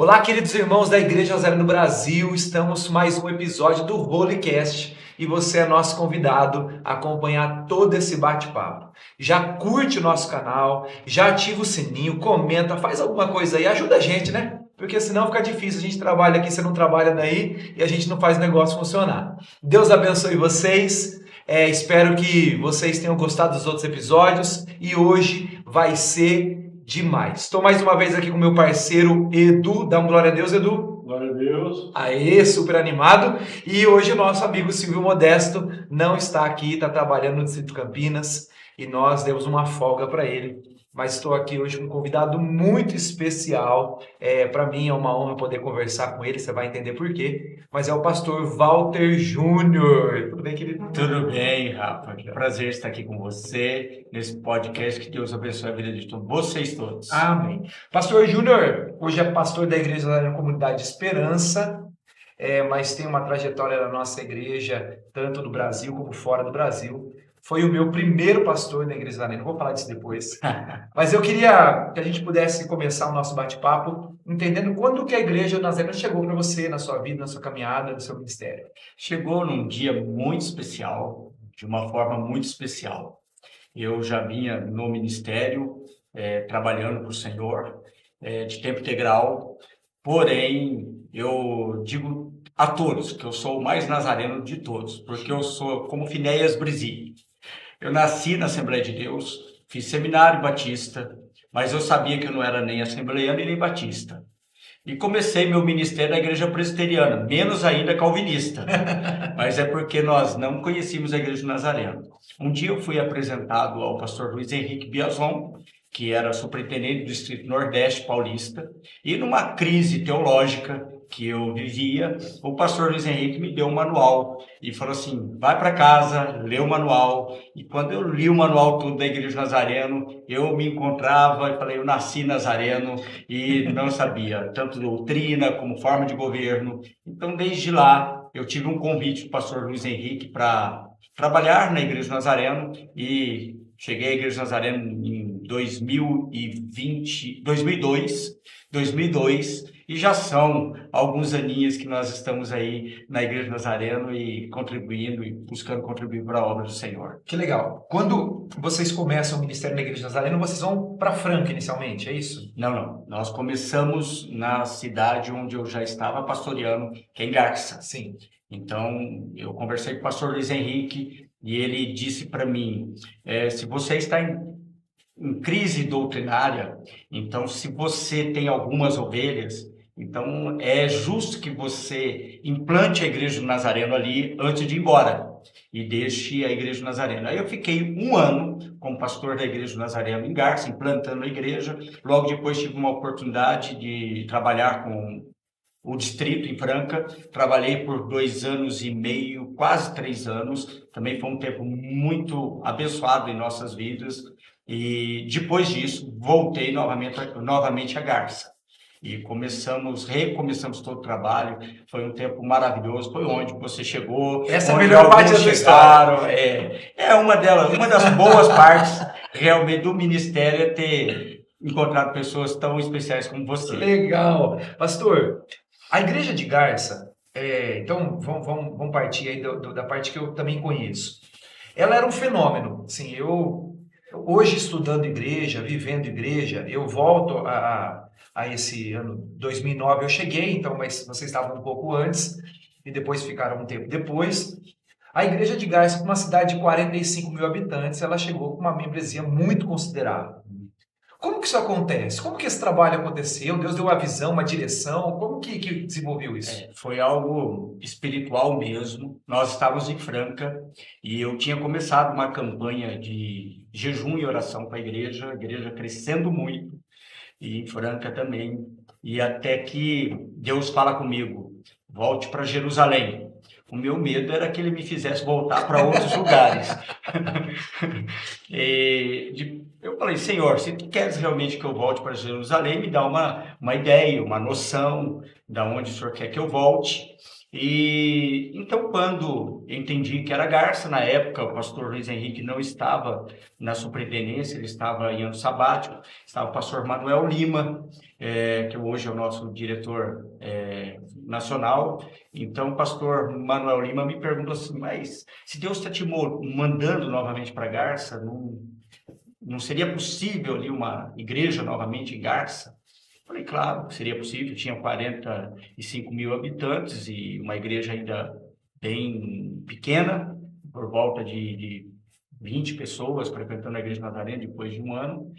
Olá, queridos irmãos da Igreja Nazareno no Brasil, estamos mais um episódio do Holycast e você é nosso convidado a acompanhar todo esse bate-papo. Já curte o nosso canal, já ativa o sininho, comenta, faz alguma coisa aí, ajuda a gente, né? Porque senão fica difícil, a gente trabalha aqui, você não trabalha daí e a gente não faz o negócio funcionar. Deus abençoe vocês, espero que vocês tenham gostado dos outros episódios e hoje vai ser demais. Estou mais uma vez aqui com meu parceiro Edu. Dá uma glória a Deus, Edu. Glória a Deus. Aê, super animado. E hoje o nosso amigo Silvio Modesto não está aqui, está trabalhando no Distrito Campinas e nós demos uma folga para ele. Mas estou aqui hoje com um convidado muito especial. Para mim é uma honra poder conversar com ele, você vai entender por quê. Mas é o pastor Walter Júnior. Tudo bem, querido? Tudo bem, Rafa. Que prazer estar aqui com você nesse podcast. Que Deus abençoe a vida de todos vocês todos. Amém. Pastor Júnior, hoje é pastor da Igreja da Comunidade Esperança, mas tem uma trajetória na nossa igreja, tanto no Brasil como fora do Brasil. Foi o meu primeiro pastor na Igreja Nazareno, vou falar disso depois. Mas eu queria que a gente pudesse começar o nosso bate-papo entendendo quando que a Igreja Nazareno chegou para você, na sua vida, na sua caminhada, no seu ministério. Chegou num dia muito especial, de uma forma muito especial. Eu já vinha no ministério, trabalhando para o Senhor, de tempo integral, porém, eu digo a todos que eu sou o mais nazareno de todos, porque eu sou como Finéias Brizzi. Eu nasci na Assembleia de Deus, fiz seminário batista, mas eu sabia que eu não era nem assembleiano e nem batista. E comecei meu ministério na igreja presbiteriana, menos ainda calvinista, mas é porque nós não conhecíamos a igreja de Nazareno. Um dia eu fui apresentado ao pastor Luiz Henrique Biazon, que era superintendente do Distrito Nordeste Paulista, e numa crise teológica que eu vivia, o pastor Luiz Henrique me deu um manual e falou assim, vai para casa, lê o manual. E quando eu li o manual todo da Igreja Nazareno, eu me encontrava e falei, eu nasci nazareno e não sabia, tanto doutrina como forma de governo. Então, desde lá, eu tive um convite do pastor Luiz Henrique para trabalhar na Igreja Nazareno e cheguei à Igreja Nazareno em 2002, e já são alguns aninhos que nós estamos aí na Igreja Nazareno e contribuindo e buscando contribuir para a obra do Senhor. Que legal. Quando vocês começam o ministério na Igreja Nazareno, vocês vão para Franca inicialmente, é isso? Não. Nós começamos na cidade onde eu já estava pastoreando, que é em Garça. Sim. Então, eu conversei com o pastor Luiz Henrique e ele disse para mim, se você está em crise doutrinária, então se você tem algumas ovelhas, então é justo que você implante a Igreja do Nazareno ali antes de ir embora e deixe a Igreja do Nazareno. Aí eu fiquei um ano como pastor da Igreja do Nazareno em Garça, implantando a igreja. Logo depois tive uma oportunidade de trabalhar com o distrito em Franca, trabalhei por 2 anos e meio, quase 3 anos, também foi um tempo muito abençoado em nossas vidas, e depois disso voltei novamente a Garça, e recomeçamos todo o trabalho. Foi um tempo maravilhoso, foi onde você chegou. Essa é a melhor parte da sua história. Uma das boas partes realmente do ministério é ter encontrado pessoas tão especiais como você. Legal. Pastor, a igreja de Garça, então vamos partir aí da parte que eu também conheço. Ela era um fenômeno. Assim, eu hoje estudando igreja, vivendo igreja, eu volto a esse ano 2009, eu cheguei, então, mas vocês estavam um pouco antes e depois ficaram um tempo depois. A igreja de Garça, uma cidade de 45 mil habitantes, ela chegou com uma membresia muito considerável. Como que isso acontece? Como que esse trabalho aconteceu? Deus deu uma visão, uma direção? Como que desenvolveu isso? Foi algo espiritual mesmo. Nós estávamos em Franca e eu tinha começado uma campanha de jejum e oração para a igreja crescendo muito, e em Franca também. E até que Deus fala comigo, volte para Jerusalém. O meu medo era que ele me fizesse voltar para outros lugares. Eu falei, Senhor, se tu queres realmente que eu volte para Jerusalém, me dá uma ideia, uma noção de onde o Senhor quer que eu volte. E então, quando entendi que era Garça, na época o pastor Luiz Henrique não estava na superintendência, ele estava em ano sabático, estava o pastor Manuel Lima, que hoje é o nosso diretor nacional. Então, o pastor Manuel Lima me perguntou assim: mas se Deus está te mandando novamente para Garça, não seria possível ali uma igreja novamente em Garça? Falei, claro, que seria possível. Tinha 45 mil habitantes e uma igreja ainda bem pequena, por volta de 20 pessoas frequentando a igreja Nazareno depois de um ano.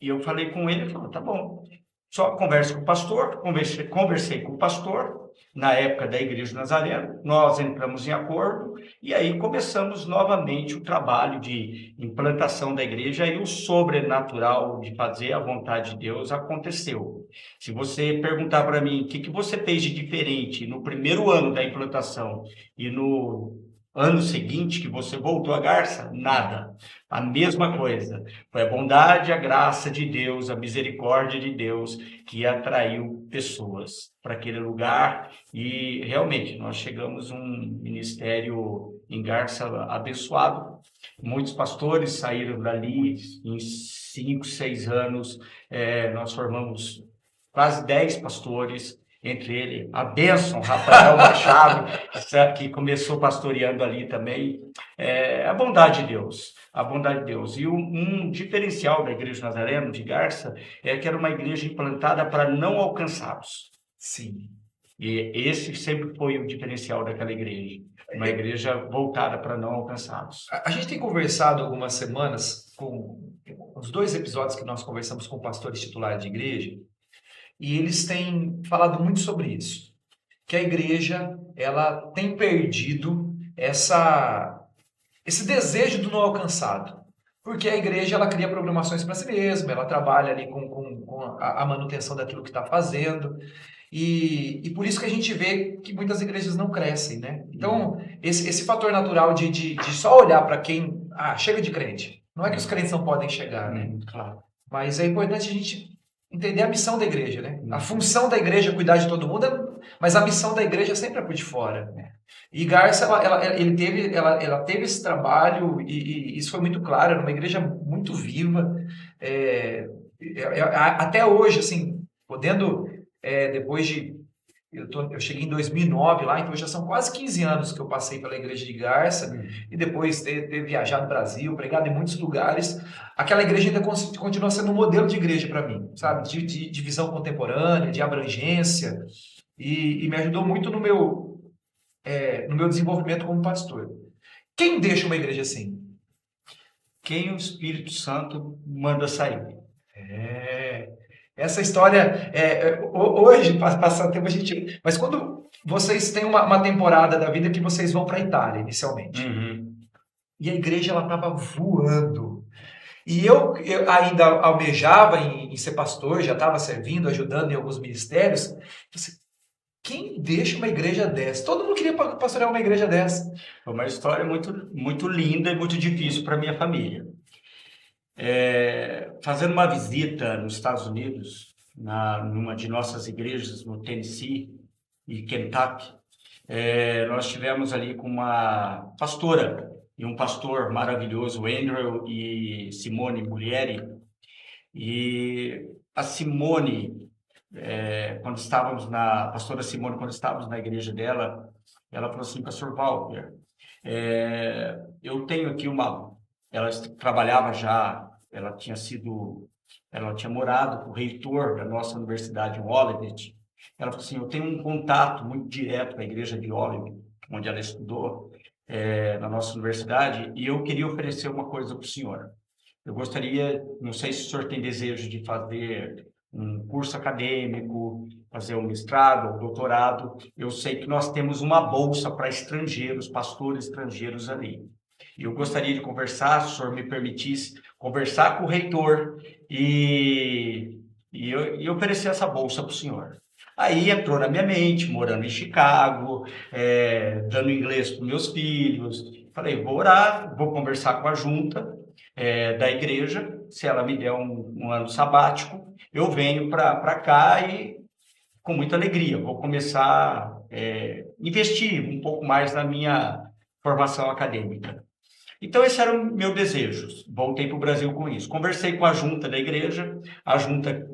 E eu falei com ele, ele falou, tá bom. Só converse com o pastor, conversei com o pastor, na época da Igreja Nazareno, nós entramos em acordo e aí começamos novamente o trabalho de implantação da igreja e o sobrenatural de fazer a vontade de Deus aconteceu. Se você perguntar para mim o que você fez de diferente no primeiro ano da implantação e no ano seguinte que você voltou a Garça, nada. A mesma coisa. Foi a bondade, a graça de Deus, a misericórdia de Deus que atraiu pessoas para aquele lugar e realmente nós chegamos a um ministério em Garça abençoado. Muitos pastores saíram dali em 5, 6 anos. Nós formamos quase 10 pastores. Entre ele, a bênção, Rafael Machado, que começou pastoreando ali também. A bondade de Deus, a bondade de Deus. E um diferencial da Igreja Nazareno de Garça é que era uma igreja implantada para não alcançados. Sim. E esse sempre foi o diferencial daquela igreja. Uma igreja voltada para não alcançados. A gente tem conversado algumas semanas com os 2 episódios que nós conversamos com pastores titulares de igreja, e eles têm falado muito sobre isso, que a igreja ela tem perdido esse desejo do não alcançado, porque a igreja ela cria programações para si mesma, ela trabalha ali com a manutenção daquilo que está fazendo, e por isso que a gente vê que muitas igrejas não crescem, né? Então, esse fator natural de só olhar para quem... chega de crente. Não é que os crentes não podem chegar, né? Claro. Mas é importante a gente entender a missão da igreja, né? A função da igreja é cuidar de todo mundo, mas a missão da igreja sempre é por de fora, né? E Garça, ela teve esse trabalho e isso foi muito claro, era uma igreja muito viva. Até hoje, assim, podendo, depois de... Eu cheguei em 2009 lá, então já são quase 15 anos que eu passei pela igreja de Garça e depois ter viajado no Brasil, pregado em muitos lugares. Aquela igreja ainda continua sendo um modelo de igreja para mim, sabe? De visão contemporânea, de abrangência, e me ajudou muito no meu desenvolvimento como pastor. Quem deixa uma igreja assim? Quem o Espírito Santo manda sair. Essa história, hoje, passando tempo, a gente... Mas quando vocês têm uma temporada da vida que vocês vão para a Itália, inicialmente, e a igreja ela estava voando, e eu ainda almejava em ser pastor, já estava servindo, ajudando em alguns ministérios. Quem deixa uma igreja dessa? Todo mundo queria pastorear uma igreja dessa. Foi uma história muito, muito linda e muito difícil para minha família. Fazendo uma visita nos Estados Unidos, numa de nossas igrejas no Tennessee e Kentucky, nós tivemos ali com uma pastora e um pastor maravilhoso, Andrew e Simone Mulieri. E a Simone, pastora Simone, quando estávamos na igreja dela, ela falou assim, pastor Walter, eu tenho aqui ela trabalhava já, ela tinha morado com o reitor da nossa universidade em Olivet. Ela falou assim, eu tenho um contato muito direto com a igreja de Olivet, onde ela estudou, na nossa universidade, e eu queria oferecer uma coisa para o senhor. Eu gostaria, não sei se o senhor tem desejo de fazer um curso acadêmico, fazer um mestrado ou doutorado. Eu sei que nós temos uma bolsa para estrangeiros, pastores estrangeiros ali. Eu gostaria de conversar, se o senhor me permitisse, conversar com o reitor e oferecer essa bolsa para o senhor. Aí entrou na minha mente, morando em Chicago, dando inglês para meus filhos. Falei, vou orar, vou conversar com a junta da igreja, se ela me der um ano sabático, eu venho para cá e com muita alegria, vou começar a investir um pouco mais na minha formação acadêmica. Então, esse era o meu desejo. Voltei para o Brasil com isso. Conversei com a junta da igreja, a junta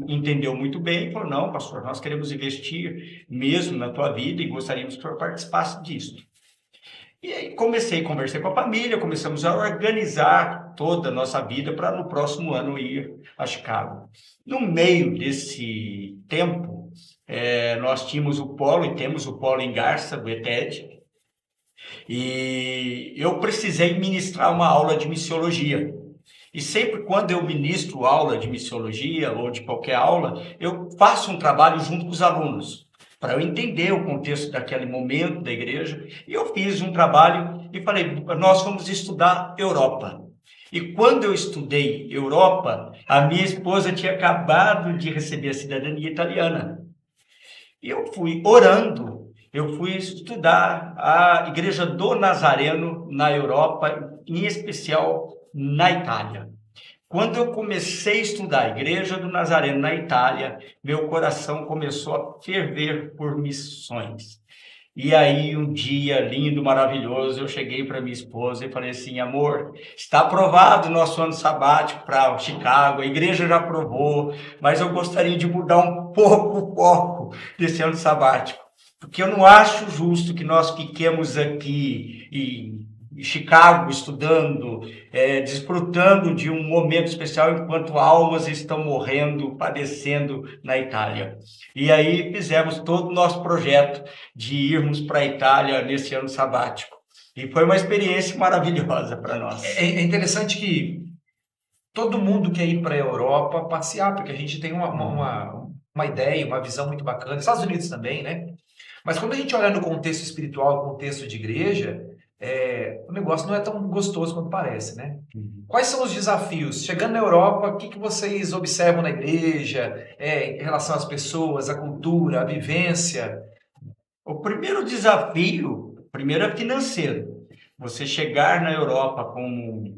entendeu muito bem e falou, não, pastor, nós queremos investir mesmo na tua vida e gostaríamos que o senhor participasse disso. E aí conversei com a família, começamos a organizar toda a nossa vida para no próximo ano ir a Chicago. No meio desse tempo, nós tínhamos o polo e temos o polo em Garça, do ETED, e eu precisei ministrar uma aula de missiologia. E sempre quando eu ministro aula de missiologia ou de qualquer aula, eu faço um trabalho junto com os alunos, para eu entender o contexto daquele momento da igreja. E eu fiz um trabalho e falei, nós vamos estudar Europa. E quando eu estudei Europa, a minha esposa tinha acabado de receber a cidadania italiana. E eu fui orando, eu fui estudar a Igreja do Nazareno na Europa, em especial na Itália. Quando eu comecei a estudar a Igreja do Nazareno na Itália, meu coração começou a ferver por missões. E aí, um dia lindo, maravilhoso, eu cheguei para minha esposa e falei assim, amor, está aprovado o nosso ano sabático para Chicago, a igreja já aprovou, mas eu gostaria de mudar um pouco o foco desse ano sabático, porque eu não acho justo que nós fiquemos aqui em Chicago estudando, desfrutando de um momento especial enquanto almas estão morrendo, padecendo na Itália. E aí fizemos todo o nosso projeto de irmos para a Itália nesse ano sabático. E foi uma experiência maravilhosa para nós. É interessante que todo mundo quer ir para a Europa passear, porque a gente tem uma ideia, uma visão muito bacana. Estados Unidos também, né? Mas quando a gente olha no contexto espiritual, no contexto de igreja, o negócio não é tão gostoso quanto parece, né? Quais são os desafios? Chegando na Europa, o que vocês observam na igreja, em relação às pessoas, à cultura, à vivência? O primeiro desafio, é financeiro. Você chegar na Europa como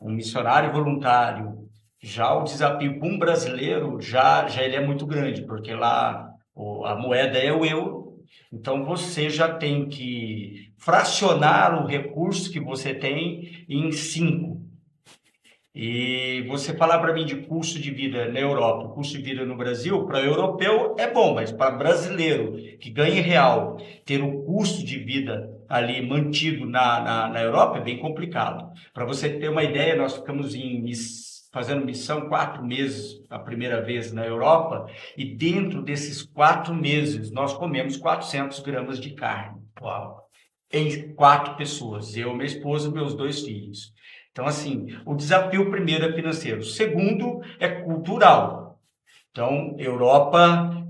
um missionário voluntário, já o desafio para um brasileiro, já ele é muito grande, porque lá a moeda é o euro. Então, você já tem que fracionar o recurso que você tem em 5. E você falar para mim de custo de vida na Europa, custo de vida no Brasil, para europeu é bom, mas para brasileiro que ganha em real, ter o custo de vida ali mantido na Europa é bem complicado. Para você ter uma ideia, nós ficamos fazendo missão 4 meses a primeira vez na Europa, e dentro desses 4 meses nós comemos 400 gramas de carne. Uau! Em 4 pessoas, eu, minha esposa e meus 2 filhos. Então, assim, o desafio primeiro é financeiro. O segundo é cultural. Então, Europa,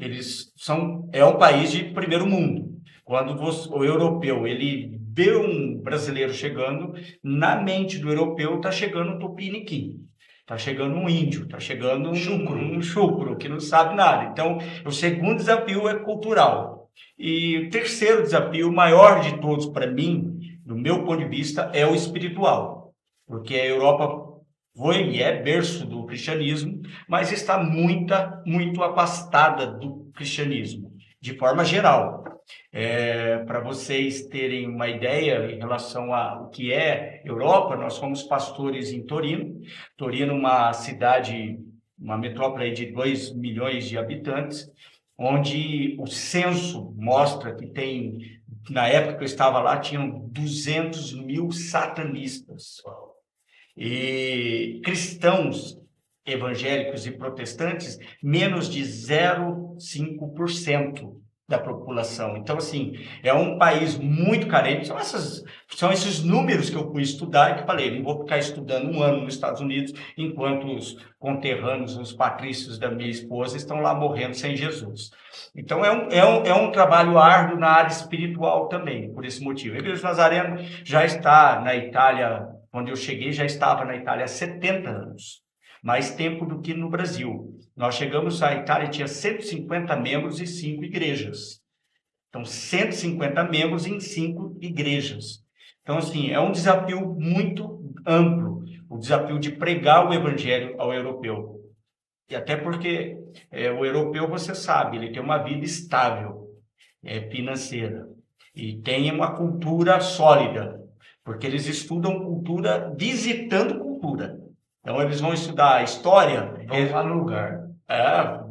é um país de primeiro mundo. Quando o europeu, ele vê um brasileiro chegando, na mente do europeu está chegando um tupiniquim. Está chegando um índio, está chegando um chucro, que não sabe nada. Então, o segundo desafio é cultural. E o terceiro desafio, o maior de todos para mim, do meu ponto de vista, é o espiritual. Porque a Europa foi e é berço do cristianismo, mas está muito afastada do cristianismo, de forma geral. Para vocês terem uma ideia em relação ao que é Europa, nós fomos pastores em Torino. Torino, uma cidade, uma metrópole de 2 milhões de habitantes, onde o censo mostra que tem, na época que eu estava lá, tinham 200 mil satanistas. E cristãos evangélicos e protestantes, menos de 0,5% da população. Então, assim, é um país muito carente. São esses números que eu fui estudar e que falei, não vou ficar estudando um ano nos Estados Unidos enquanto os conterrâneos, os patrícios da minha esposa estão lá morrendo sem Jesus. Então, é um trabalho árduo na área espiritual também, por esse motivo. A Igreja do Nazareno já está na Itália, quando eu cheguei, já estava na Itália há 70 anos. Mais tempo do que no Brasil. Nós chegamos à Itália, tinha 150 membros e 5 igrejas. Então, 150 membros em 5 igrejas. Então, assim, é um desafio muito amplo, o desafio de pregar o evangelho ao europeu. E até porque o europeu, você sabe, ele tem uma vida estável, financeira, e tem uma cultura sólida, porque eles estudam cultura visitando cultura. Então, eles vão estudar história, Vamos lá no lugar.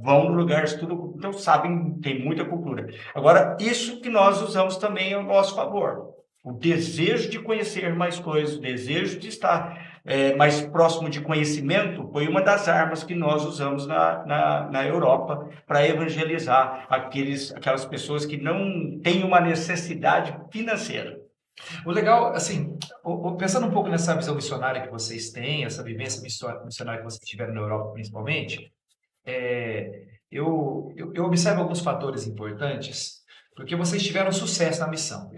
vão no lugar, estudam, então sabem, tem muita cultura. Agora, isso que nós usamos também ao nosso favor. O desejo de conhecer mais coisas, o desejo de estar mais próximo de conhecimento, foi uma das armas que nós usamos na Europa para evangelizar aquelas pessoas que não têm uma necessidade financeira. O legal, assim, pensando um pouco nessa visão missionária que vocês têm, essa vivência missionária que vocês tiveram na Europa, principalmente, eu observo alguns fatores importantes, porque vocês tiveram sucesso na missão.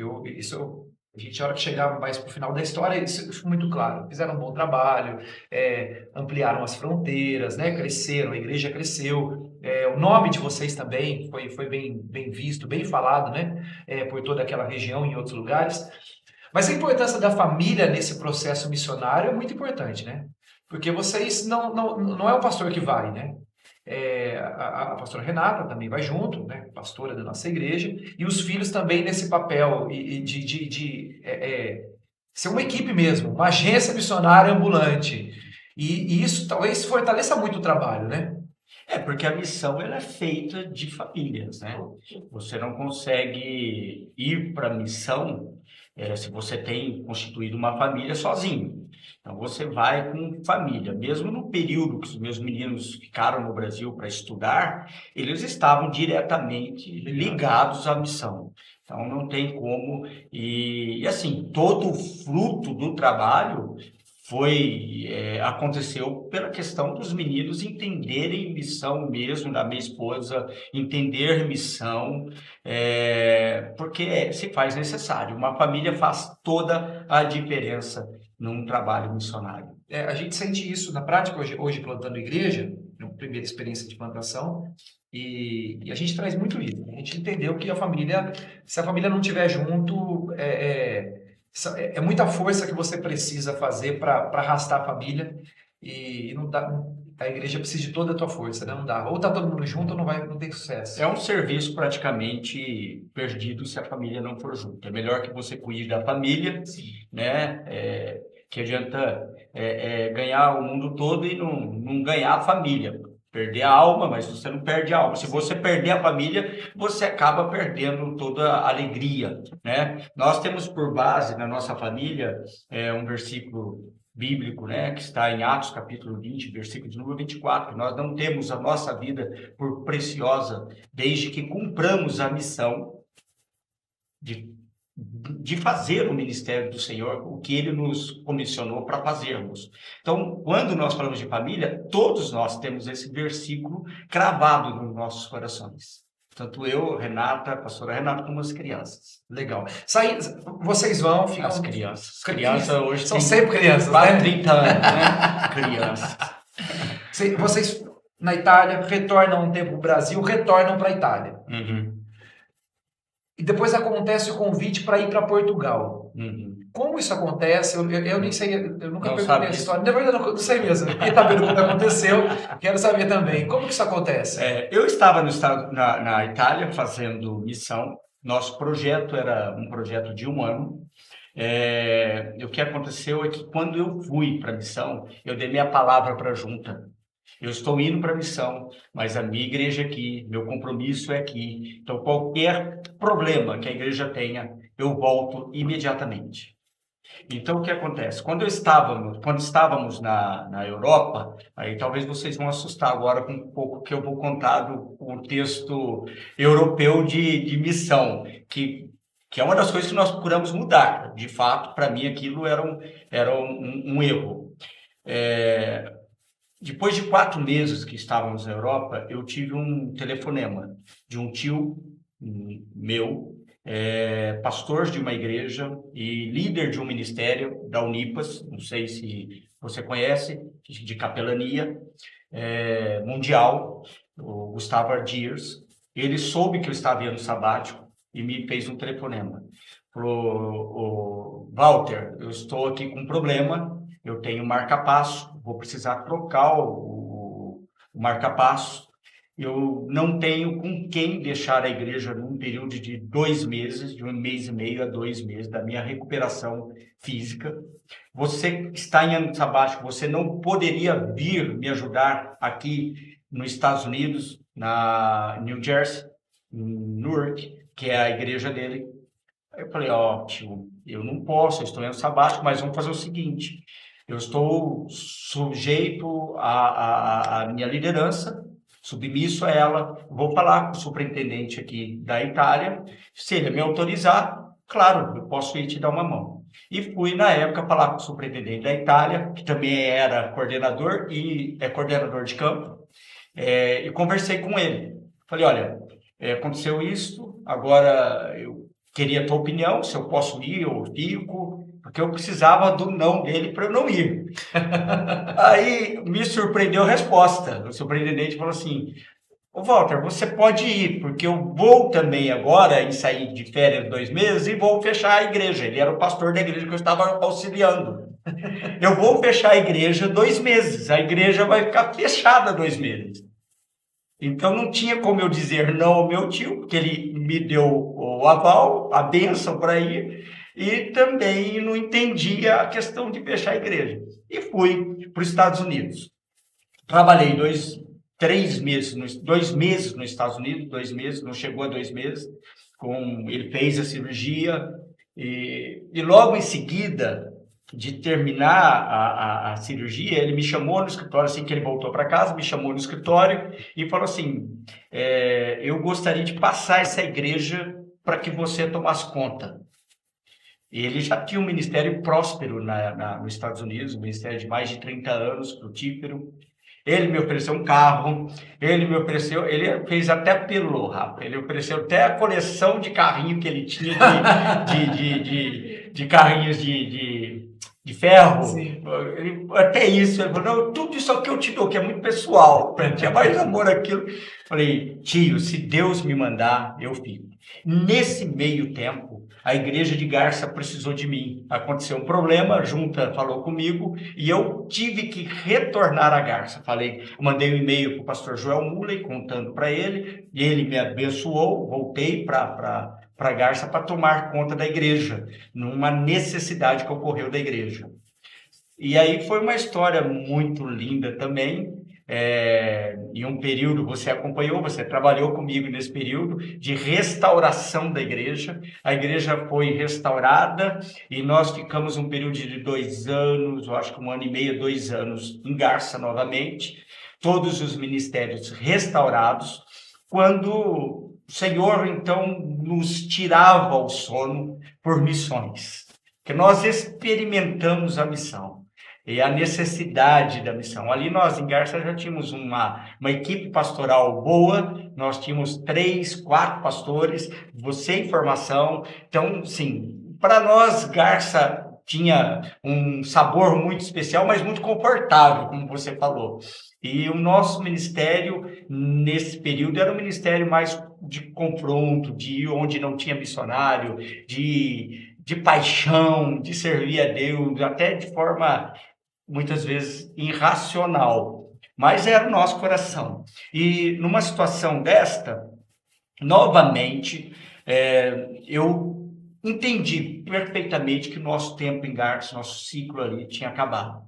A gente, na hora que chegava mais para o final da história, isso ficou muito claro. Fizeram um bom trabalho, ampliaram as fronteiras, né? Cresceram, a igreja cresceu. O nome de vocês também foi bem visto, bem falado, né? Por toda aquela região e em outros lugares. Mas a importância da família nesse processo missionário é muito importante, né? Porque vocês não é o pastor que vai, né? A pastora Renata também vai junto, né? Pastora da nossa igreja, e os filhos também nesse papel de ser uma equipe mesmo, uma agência missionária ambulante. E isso talvez fortaleça muito o trabalho, né? Porque a missão ela é feita de famílias, né? Você não consegue ir para a missão se você tem constituído uma família sozinho. Então, você vai com família. Mesmo no período que os meus meninos ficaram no Brasil para estudar, eles estavam diretamente ligados à missão. Então, não tem como. E assim, todo o fruto do trabalho aconteceu pela questão dos meninos entenderem missão mesmo, da minha esposa entender missão, porque se faz necessário. Uma família faz toda a diferença num trabalho missionário. A gente sente isso na prática hoje plantando igreja, na primeira experiência de plantação, e a gente traz muito isso. A gente entendeu que se a família não estiver junto, é muita força que você precisa fazer para arrastar a família, e não dá, a igreja precisa de toda a tua força, né? Não dá. Ou tá todo mundo junto ou não tem sucesso. É um serviço praticamente perdido se a família não for junto. É melhor que você cuide da família, né? Que adianta ganhar o mundo todo e não ganhar a família. Perder a alma, mas você não perde a alma. Se você perder a família, você acaba perdendo toda a alegria, né? Nós temos por base na nossa família um versículo bíblico, né, que está em Atos capítulo 20, versículo de número 24. Nós não temos a nossa vida por preciosa desde que cumpramos a missão de fazer o ministério do Senhor, o que Ele nos comissionou para fazermos. Então, quando nós falamos de família, todos nós temos esse versículo cravado nos nossos corações. Tanto eu, Renata, a pastora Renata, como as crianças. Legal. Vocês vão ficar... As crianças. Crianças hoje são sempre crianças, quase né? 30 anos, né? Crianças. Vocês, na Itália, retornam um tempo para o Brasil, retornam para a Itália. Uhum. E depois acontece o convite para ir para Portugal. Uhum. Como isso acontece? Eu nem sei, eu nunca Não perguntei sabe a isso? história. Na verdade, eu não sei mesmo. Quem está vendo o que aconteceu, quero saber também. Como que isso acontece? Eu estava na Itália fazendo missão. Nosso projeto era um projeto de 1 ano. O que aconteceu é que quando eu fui para a missão, eu dei minha palavra para a junta. Eu estou indo para a missão, mas a minha igreja é aqui, meu compromisso é aqui. Então, qualquer problema que a igreja tenha, eu volto imediatamente. Então, o que acontece? Quando estávamos na Europa, aí talvez vocês vão assustar agora com um pouco que eu vou contar do contexto europeu de missão, que é uma das coisas que nós procuramos mudar. De fato, para mim, aquilo era um erro. Depois de 4 meses que estávamos na Europa, eu tive um telefonema de um tio meu, pastor de uma igreja e líder de um ministério da Unipas, não sei se você conhece, de capelania mundial, o Gustavo Ardiers. Ele soube que eu estava indo sabático e me fez um telefonema. Falou: Walter, eu estou aqui com um problema, eu tenho marca-passo, vou precisar trocar o marca-passo. Eu não tenho com quem deixar a igreja num período de 2 meses, de 1,5 mês a 2 meses, da minha recuperação física. Você está em ano sabático, você não poderia vir me ajudar aqui nos Estados Unidos, na New Jersey, em Newark, que é a igreja dele. Aí eu falei, tio, eu não posso, eu estou em ano sabático, mas vamos fazer o seguinte, eu estou sujeito à minha liderança, submisso a ela, vou falar com o superintendente aqui da Itália, se ele me autorizar, claro, eu posso ir te dar uma mão. E fui, na época, falar com o superintendente da Itália, que também era coordenador e é coordenador de campo, e conversei com ele. Falei, olha, aconteceu isso, agora eu queria a tua opinião, se eu posso ir, eu fico, porque eu precisava do não dele para eu não ir. Aí me surpreendeu a resposta. O superintendente falou assim, ô Walter, você pode ir, porque eu vou também agora em sair de férias 2 meses e vou fechar a igreja. Ele era o pastor da igreja que eu estava auxiliando. Eu vou fechar a igreja 2 meses, a igreja vai ficar fechada 2 meses. Então não tinha como eu dizer não ao meu tio, porque ele me deu o aval, a bênção para ir, e também não entendia a questão de fechar a igreja. E fui para os Estados Unidos. Trabalhei 2 meses nos Estados Unidos, 2 meses, não chegou a 2 meses. Ele fez a cirurgia e logo em seguida de terminar a cirurgia, ele me chamou no escritório, assim que ele voltou para casa, me chamou no escritório e falou assim, eu gostaria de passar essa igreja para que você tomasse conta. Ele já tinha um ministério próspero nos Estados Unidos, um ministério de mais de 30 anos, frutífero. Ele me ofereceu um carro, ele fez até pelo, rapaz, ele ofereceu até a coleção de carrinho que ele tinha, de carrinhos de ferro. Até isso, ele falou, não, tudo isso aqui eu te dou, que é muito pessoal, tinha mais amor aquilo. Falei, tio, se Deus me mandar, eu fico. Nesse meio tempo, a igreja de Garça precisou de mim. Aconteceu um problema, a junta falou comigo e eu tive que retornar a Garça. Mandei um e-mail para o pastor Joel Muley, contando para ele, e ele me abençoou, voltei para Garça para tomar conta da igreja, numa necessidade que ocorreu da igreja. E aí foi uma história muito linda também. Em um período, você acompanhou, você trabalhou comigo nesse período de restauração da igreja. A igreja foi restaurada e nós ficamos um período de 2 anos, eu acho que 1,5 ano, 2 anos em Garça novamente, todos os ministérios restaurados, quando o Senhor então nos tirava o sono por missões, que nós experimentamos a missão e a necessidade da missão. Ali nós, em Garça, já tínhamos uma equipe pastoral boa, nós tínhamos 3, 4 pastores, você em formação. Então, sim, para nós, Garça tinha um sabor muito especial, mas muito confortável, como você falou. E o nosso ministério, nesse período, era um ministério mais de confronto, de onde não tinha missionário, de paixão, de servir a Deus, até de forma muitas vezes irracional, mas era o nosso coração. E numa situação desta, novamente, eu entendi perfeitamente que o nosso tempo em Garça, nosso ciclo ali tinha acabado.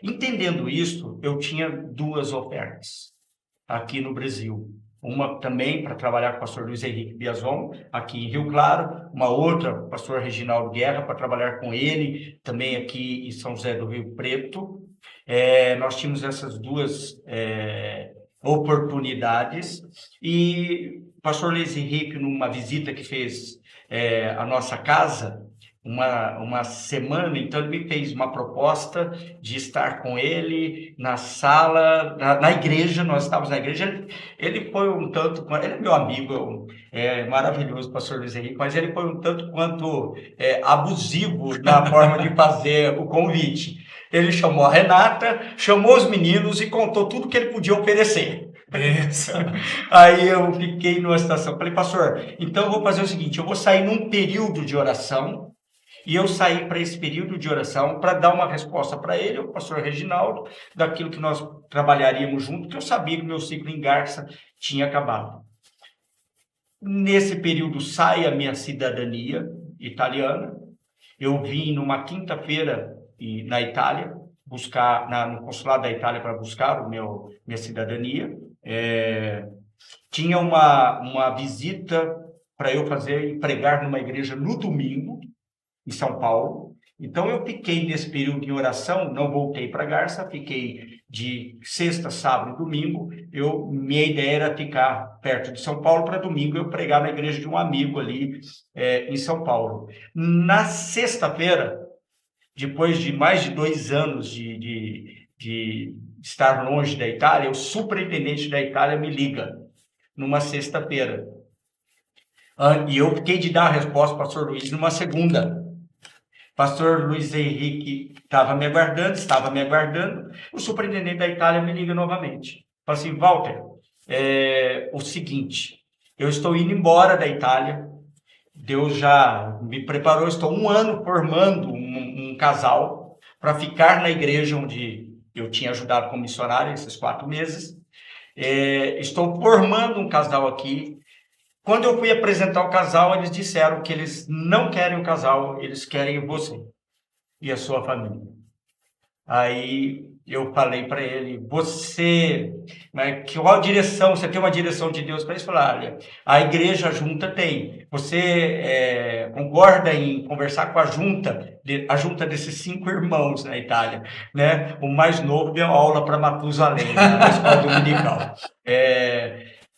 Entendendo isso, eu tinha 2 ofertas aqui no Brasil. Uma também para trabalhar com o pastor Luiz Henrique Biazon, aqui em Rio Claro. Uma outra, o pastor Reginaldo Guerra, para trabalhar com ele, também aqui em São José do Rio Preto. Nós tínhamos essas 2 oportunidades. E o pastor Luiz Henrique, numa visita que fez à nossa casa, uma semana, então ele me fez uma proposta de estar com ele na sala, na igreja. Nós estávamos na igreja, ele foi um tanto, ele é meu amigo, maravilhoso, pastor Luiz Henrique, mas ele foi um tanto quanto abusivo na forma de fazer o convite. Ele chamou a Renata, chamou os meninos e contou tudo que ele podia oferecer. Aí eu fiquei numa situação, falei, pastor, então eu vou fazer o seguinte, eu vou sair num período de oração, E eu saí para esse período de oração para dar uma resposta para ele, o pastor Reginaldo, daquilo que nós trabalharíamos junto, que eu sabia que o meu ciclo em Garça tinha acabado. Nesse período sai a minha cidadania italiana. Eu vim numa quinta-feira na Itália, buscar no consulado da Itália para buscar minha cidadania. Tinha uma visita para eu fazer e pregar numa igreja no domingo, em São Paulo. Então, eu fiquei nesse período em oração, não voltei para Garça, fiquei de sexta, sábado e domingo. Minha ideia era ficar perto de São Paulo para domingo eu pregar na igreja de um amigo ali em São Paulo. Na sexta-feira, depois de mais de 2 anos de estar longe da Itália, o superintendente da Itália me liga numa sexta-feira. E eu fiquei de dar a resposta para o pastor Luiz numa segunda. Pastor Luiz Henrique estava me aguardando. O superintendente da Itália me liga novamente. Fala assim, Walter, o seguinte, eu estou indo embora da Itália, Deus já me preparou, estou 1 ano formando um casal para ficar na igreja onde eu tinha ajudado como missionário esses 4 meses. Estou formando um casal aqui. Quando eu fui apresentar o casal, eles disseram que eles não querem o casal, eles querem você e a sua família. Aí eu falei para ele, qual direção? Você tem uma direção de Deus para eles? Falaram, olha, a igreja junta tem. Você concorda em conversar com a junta desses 5 irmãos na Itália, né? O mais novo deu aula para Matusalém, na escola dominical.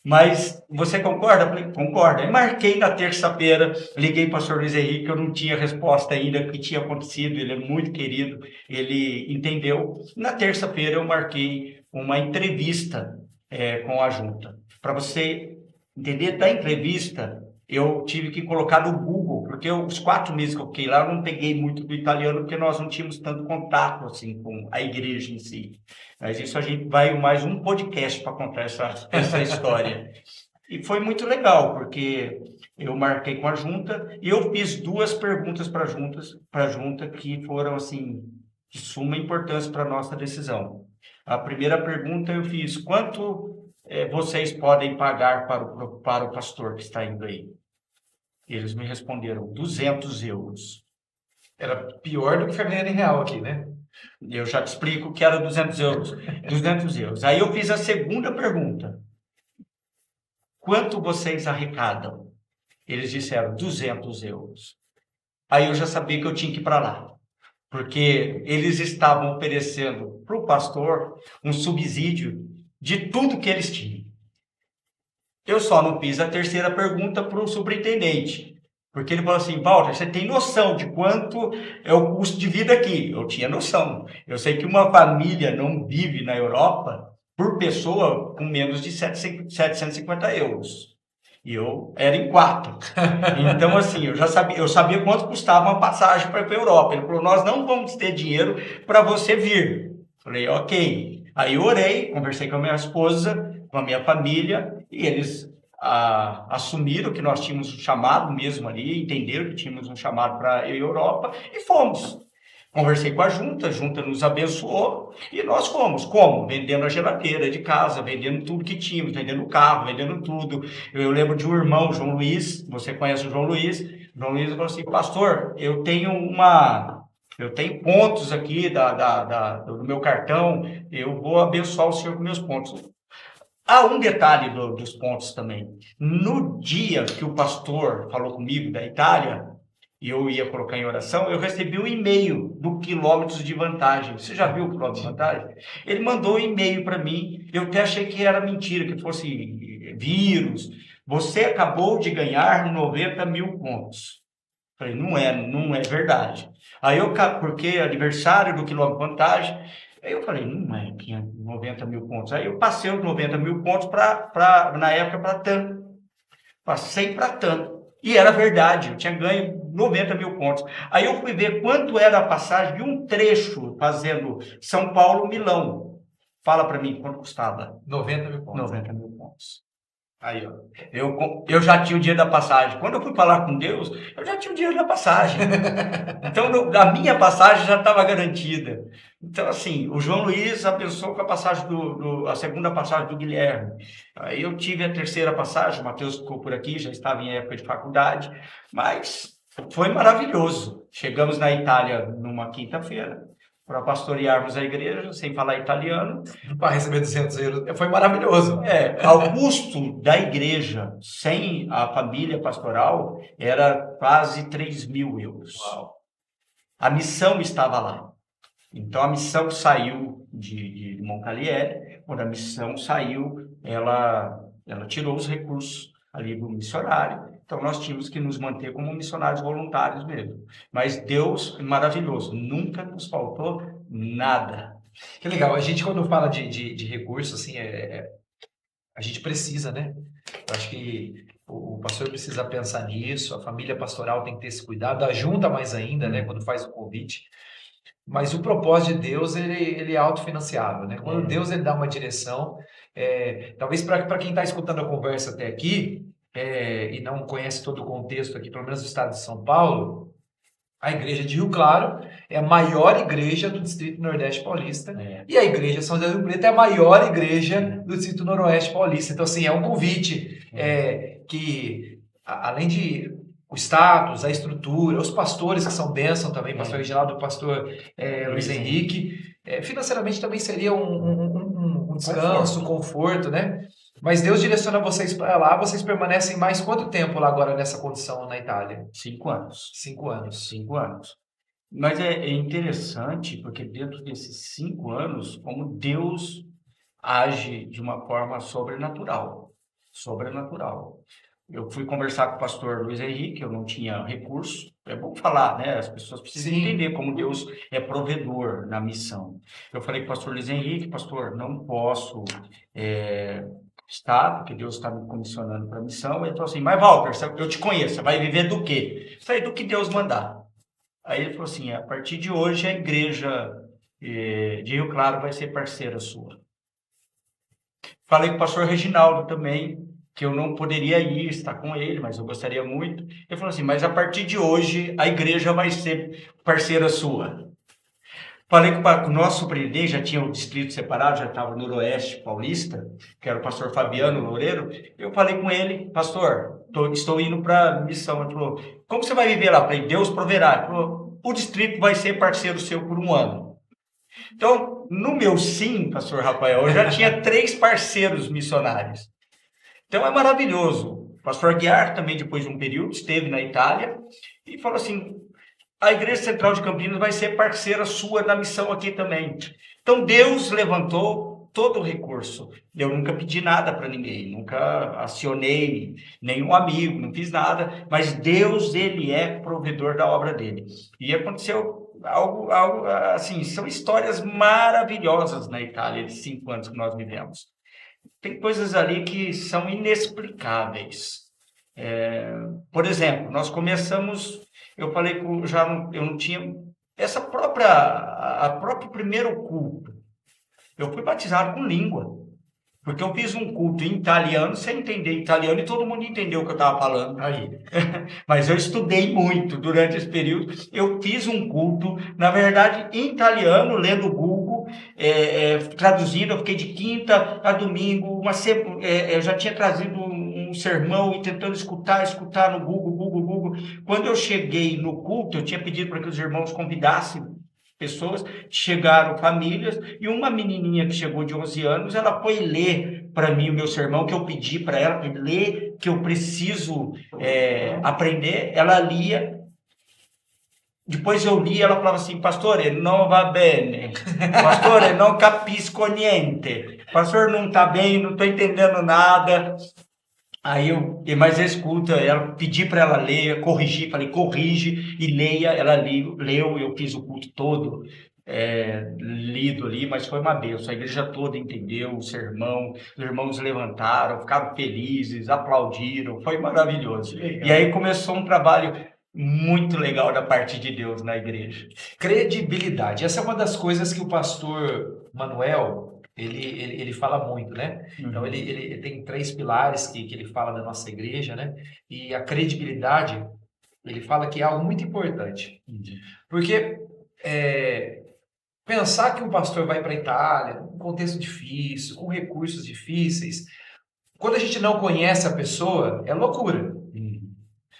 Mas você concorda? Eu falei, concordo. Aí marquei na terça-feira, liguei para o pastor Luiz Henrique, eu não tinha resposta ainda do que tinha acontecido, ele é muito querido, ele entendeu. Na terça-feira eu marquei uma entrevista com a junta. Para você entender da entrevista, eu tive que colocar no Google, porque os 4 meses que eu fiquei lá, eu não peguei muito do italiano, porque nós não tínhamos tanto contato assim, com a igreja em si. Mas isso a gente vai mais um podcast para contar essa história. E foi muito legal, porque eu marquei com a junta e eu fiz 2 perguntas para a junta que foram assim, de suma importância para a nossa decisão. A primeira pergunta eu fiz, quanto vocês podem pagar para o pastor que está indo aí? Eles me responderam, 200 euros. Era pior do que Fernando em real aqui, né? Eu já te explico que era 200 euros. 200 euros. Aí eu fiz a segunda pergunta. Quanto vocês arrecadam? Eles disseram 200 euros. Aí eu já sabia que eu tinha que ir para lá. Porque eles estavam oferecendo para o pastor um subsídio de tudo que eles tinham. Eu só não fiz a terceira pergunta para o superintendente. Porque ele falou assim, Walter, você tem noção de quanto é o custo de vida aqui? Eu tinha noção. Eu sei que uma família não vive na Europa por pessoa com menos de 750 euros. E eu era em 4. Então, assim, eu sabia quanto custava uma passagem para a Europa. Ele falou, nós não vamos ter dinheiro para você vir. Falei, ok. Aí eu orei, conversei com a minha esposa, com a minha família, e eles assumiram que nós tínhamos um chamado mesmo ali, entenderam que tínhamos um chamado para a Europa e fomos. Conversei com a junta nos abençoou e nós fomos. Como? Vendendo a geladeira de casa, vendendo tudo que tínhamos, vendendo o carro, vendendo tudo. Eu lembro de um irmão, João Luiz, você conhece o João Luiz? João Luiz falou assim, pastor, eu tenho pontos aqui do meu cartão, eu vou abençoar o senhor com meus pontos. Há um detalhe dos pontos também. No dia que o pastor falou comigo da Itália, e eu ia colocar em oração, eu recebi um e-mail do quilômetros de vantagem. Você já viu o quilômetro de vantagem? Ele mandou um e-mail para mim, eu até achei que era mentira, que fosse vírus. Você acabou de ganhar 90 mil pontos. Falei, não é verdade. Aí porque é aniversário do quilômetro de vantagem, aí eu falei, não é 90 mil pontos. Aí eu passei os 90 mil pontos na época para TAM. Passei para TAM. E era verdade, eu tinha ganho 90 mil pontos. Aí eu fui ver quanto era a passagem de um trecho fazendo São Paulo-Milão. Fala para mim quanto custava. 90 mil pontos. 90 mil pontos. Aí, ó. Eu já tinha o dia da passagem. Quando eu fui falar com Deus, eu já tinha o dia da passagem. Então, a minha passagem já estava garantida. Então, assim, o João Luiz abençoou com a passagem a segunda passagem do Guilherme. Aí eu tive a terceira passagem, o Mateus ficou por aqui, já estava em época de faculdade, mas foi maravilhoso. Chegamos na Itália numa quinta-feira, para pastorearmos a igreja, sem falar italiano. Para receber 200 euros. Foi maravilhoso. Ao custo da igreja, sem a família pastoral, era quase 3.000 euros. Uau. A missão estava lá. Então, a missão saiu de Moncalieri. Quando a missão saiu, ela tirou os recursos ali do missionário. Então, nós tínhamos que nos manter como missionários voluntários mesmo. Mas Deus, maravilhoso, nunca nos faltou nada. Que legal. A gente, quando fala de recursos, assim, a gente precisa, né? Eu acho que o pastor precisa pensar nisso, a família pastoral tem que ter esse cuidado, ajuda mais ainda, né? Quando faz o convite. Mas o propósito de Deus, ele é autofinanciável, né? Quando Deus ele dá uma direção, talvez para quem está escutando a conversa até aqui, e não conhece todo o contexto aqui, pelo menos do estado de São Paulo, a igreja de Rio Claro é a maior igreja do Distrito Nordeste Paulista, e a igreja São José do Rio Preto é a maior igreja do Distrito Noroeste Paulista. Então, assim, é um convite que, além de o status, a estrutura, os pastores que são bênção também, pastor Reginaldo, o pastor Luiz Henrique, financeiramente também seria um descanso, conforto, né? Mas Deus direciona vocês para lá, vocês permanecem mais quanto tempo lá agora nessa condição na Itália? 5 anos. 5 anos. 5 anos. Mas é interessante, porque dentro desses 5 anos, como Deus age de uma forma sobrenatural. Sobrenatural. Eu fui conversar com o pastor Luiz Henrique, eu não tinha recurso. É bom falar, né? As pessoas precisam entender como Deus é provedor na missão. Eu falei com o pastor Luiz Henrique, pastor, não posso estar, porque Deus está me comissionando para a missão. Ele falou assim, mas Walter, eu te conheço, você vai viver do quê? Eu falei, do que Deus mandar. Aí ele falou assim, a partir de hoje a igreja de Rio Claro vai ser parceira sua. Falei com o pastor Reginaldo também, que eu não poderia estar com ele, mas eu gostaria muito. Ele falou assim, mas a partir de hoje a igreja vai ser parceira sua. Falei com o nosso superintendente, já tinha um distrito separado, já estava no Noroeste Paulista, que era o pastor Fabiano Loureiro. Eu falei com ele, pastor, estou indo para a missão. Ele falou, como você vai viver lá? Eu falei, Deus proverá. Ele falou, o distrito vai ser parceiro seu por 1 ano. Então, no meu sim, pastor Rafael, eu já tinha 3 parceiros missionários. Então é maravilhoso. O pastor Aguiar também, depois de um período, esteve na Itália e falou assim, a Igreja Central de Campinas vai ser parceira sua na missão aqui também. Então Deus levantou todo o recurso. Eu nunca pedi nada para ninguém, nunca acionei nenhum amigo, não fiz nada, mas Deus, ele é provedor da obra dele. E aconteceu algo assim, são histórias maravilhosas na Itália, de 5 anos que nós vivemos. Tem coisas ali que são inexplicáveis. Por exemplo, nós começamos, eu falei que eu não tinha a próprio primeiro culto. Eu fui batizado com língua, porque eu fiz um culto em italiano sem entender italiano e todo mundo entendeu o que eu estava falando. Aí. Mas eu estudei muito durante esse período. Eu fiz um culto, na verdade, em italiano, lendo o Google, traduzindo. Eu fiquei de quinta a domingo. Eu já tinha trazido um sermão e tentando escutar no Google. Quando eu cheguei no culto, eu tinha pedido para que os irmãos convidassem pessoas, chegaram famílias, e uma menininha que chegou de 11 anos, ela foi ler para mim o meu sermão, que eu pedi para ela, para ler, que eu preciso aprender. Ela lia, depois eu li, ela falava assim, pastore, não va bene, pastore, não capisco niente, pastor, não está bem, não estou entendendo nada. Aí mas eu escuto, ela pedi para ela ler, corrigir, falei, corrige e leia. Ela leu, eu fiz o culto todo lido ali, mas foi uma bênção. A igreja toda entendeu o sermão, os irmãos levantaram, ficaram felizes, aplaudiram, foi maravilhoso. E aí começou um trabalho muito legal da parte de Deus na igreja. Credibilidade. Essa é uma das coisas que o pastor Manuel ele fala muito, né? Então, ele tem 3 pilares que ele fala da nossa igreja, né? E a credibilidade, ele fala que é algo muito importante. Porque pensar que um pastor vai para a Itália, num contexto difícil, com recursos difíceis, quando a gente não conhece a pessoa, é loucura.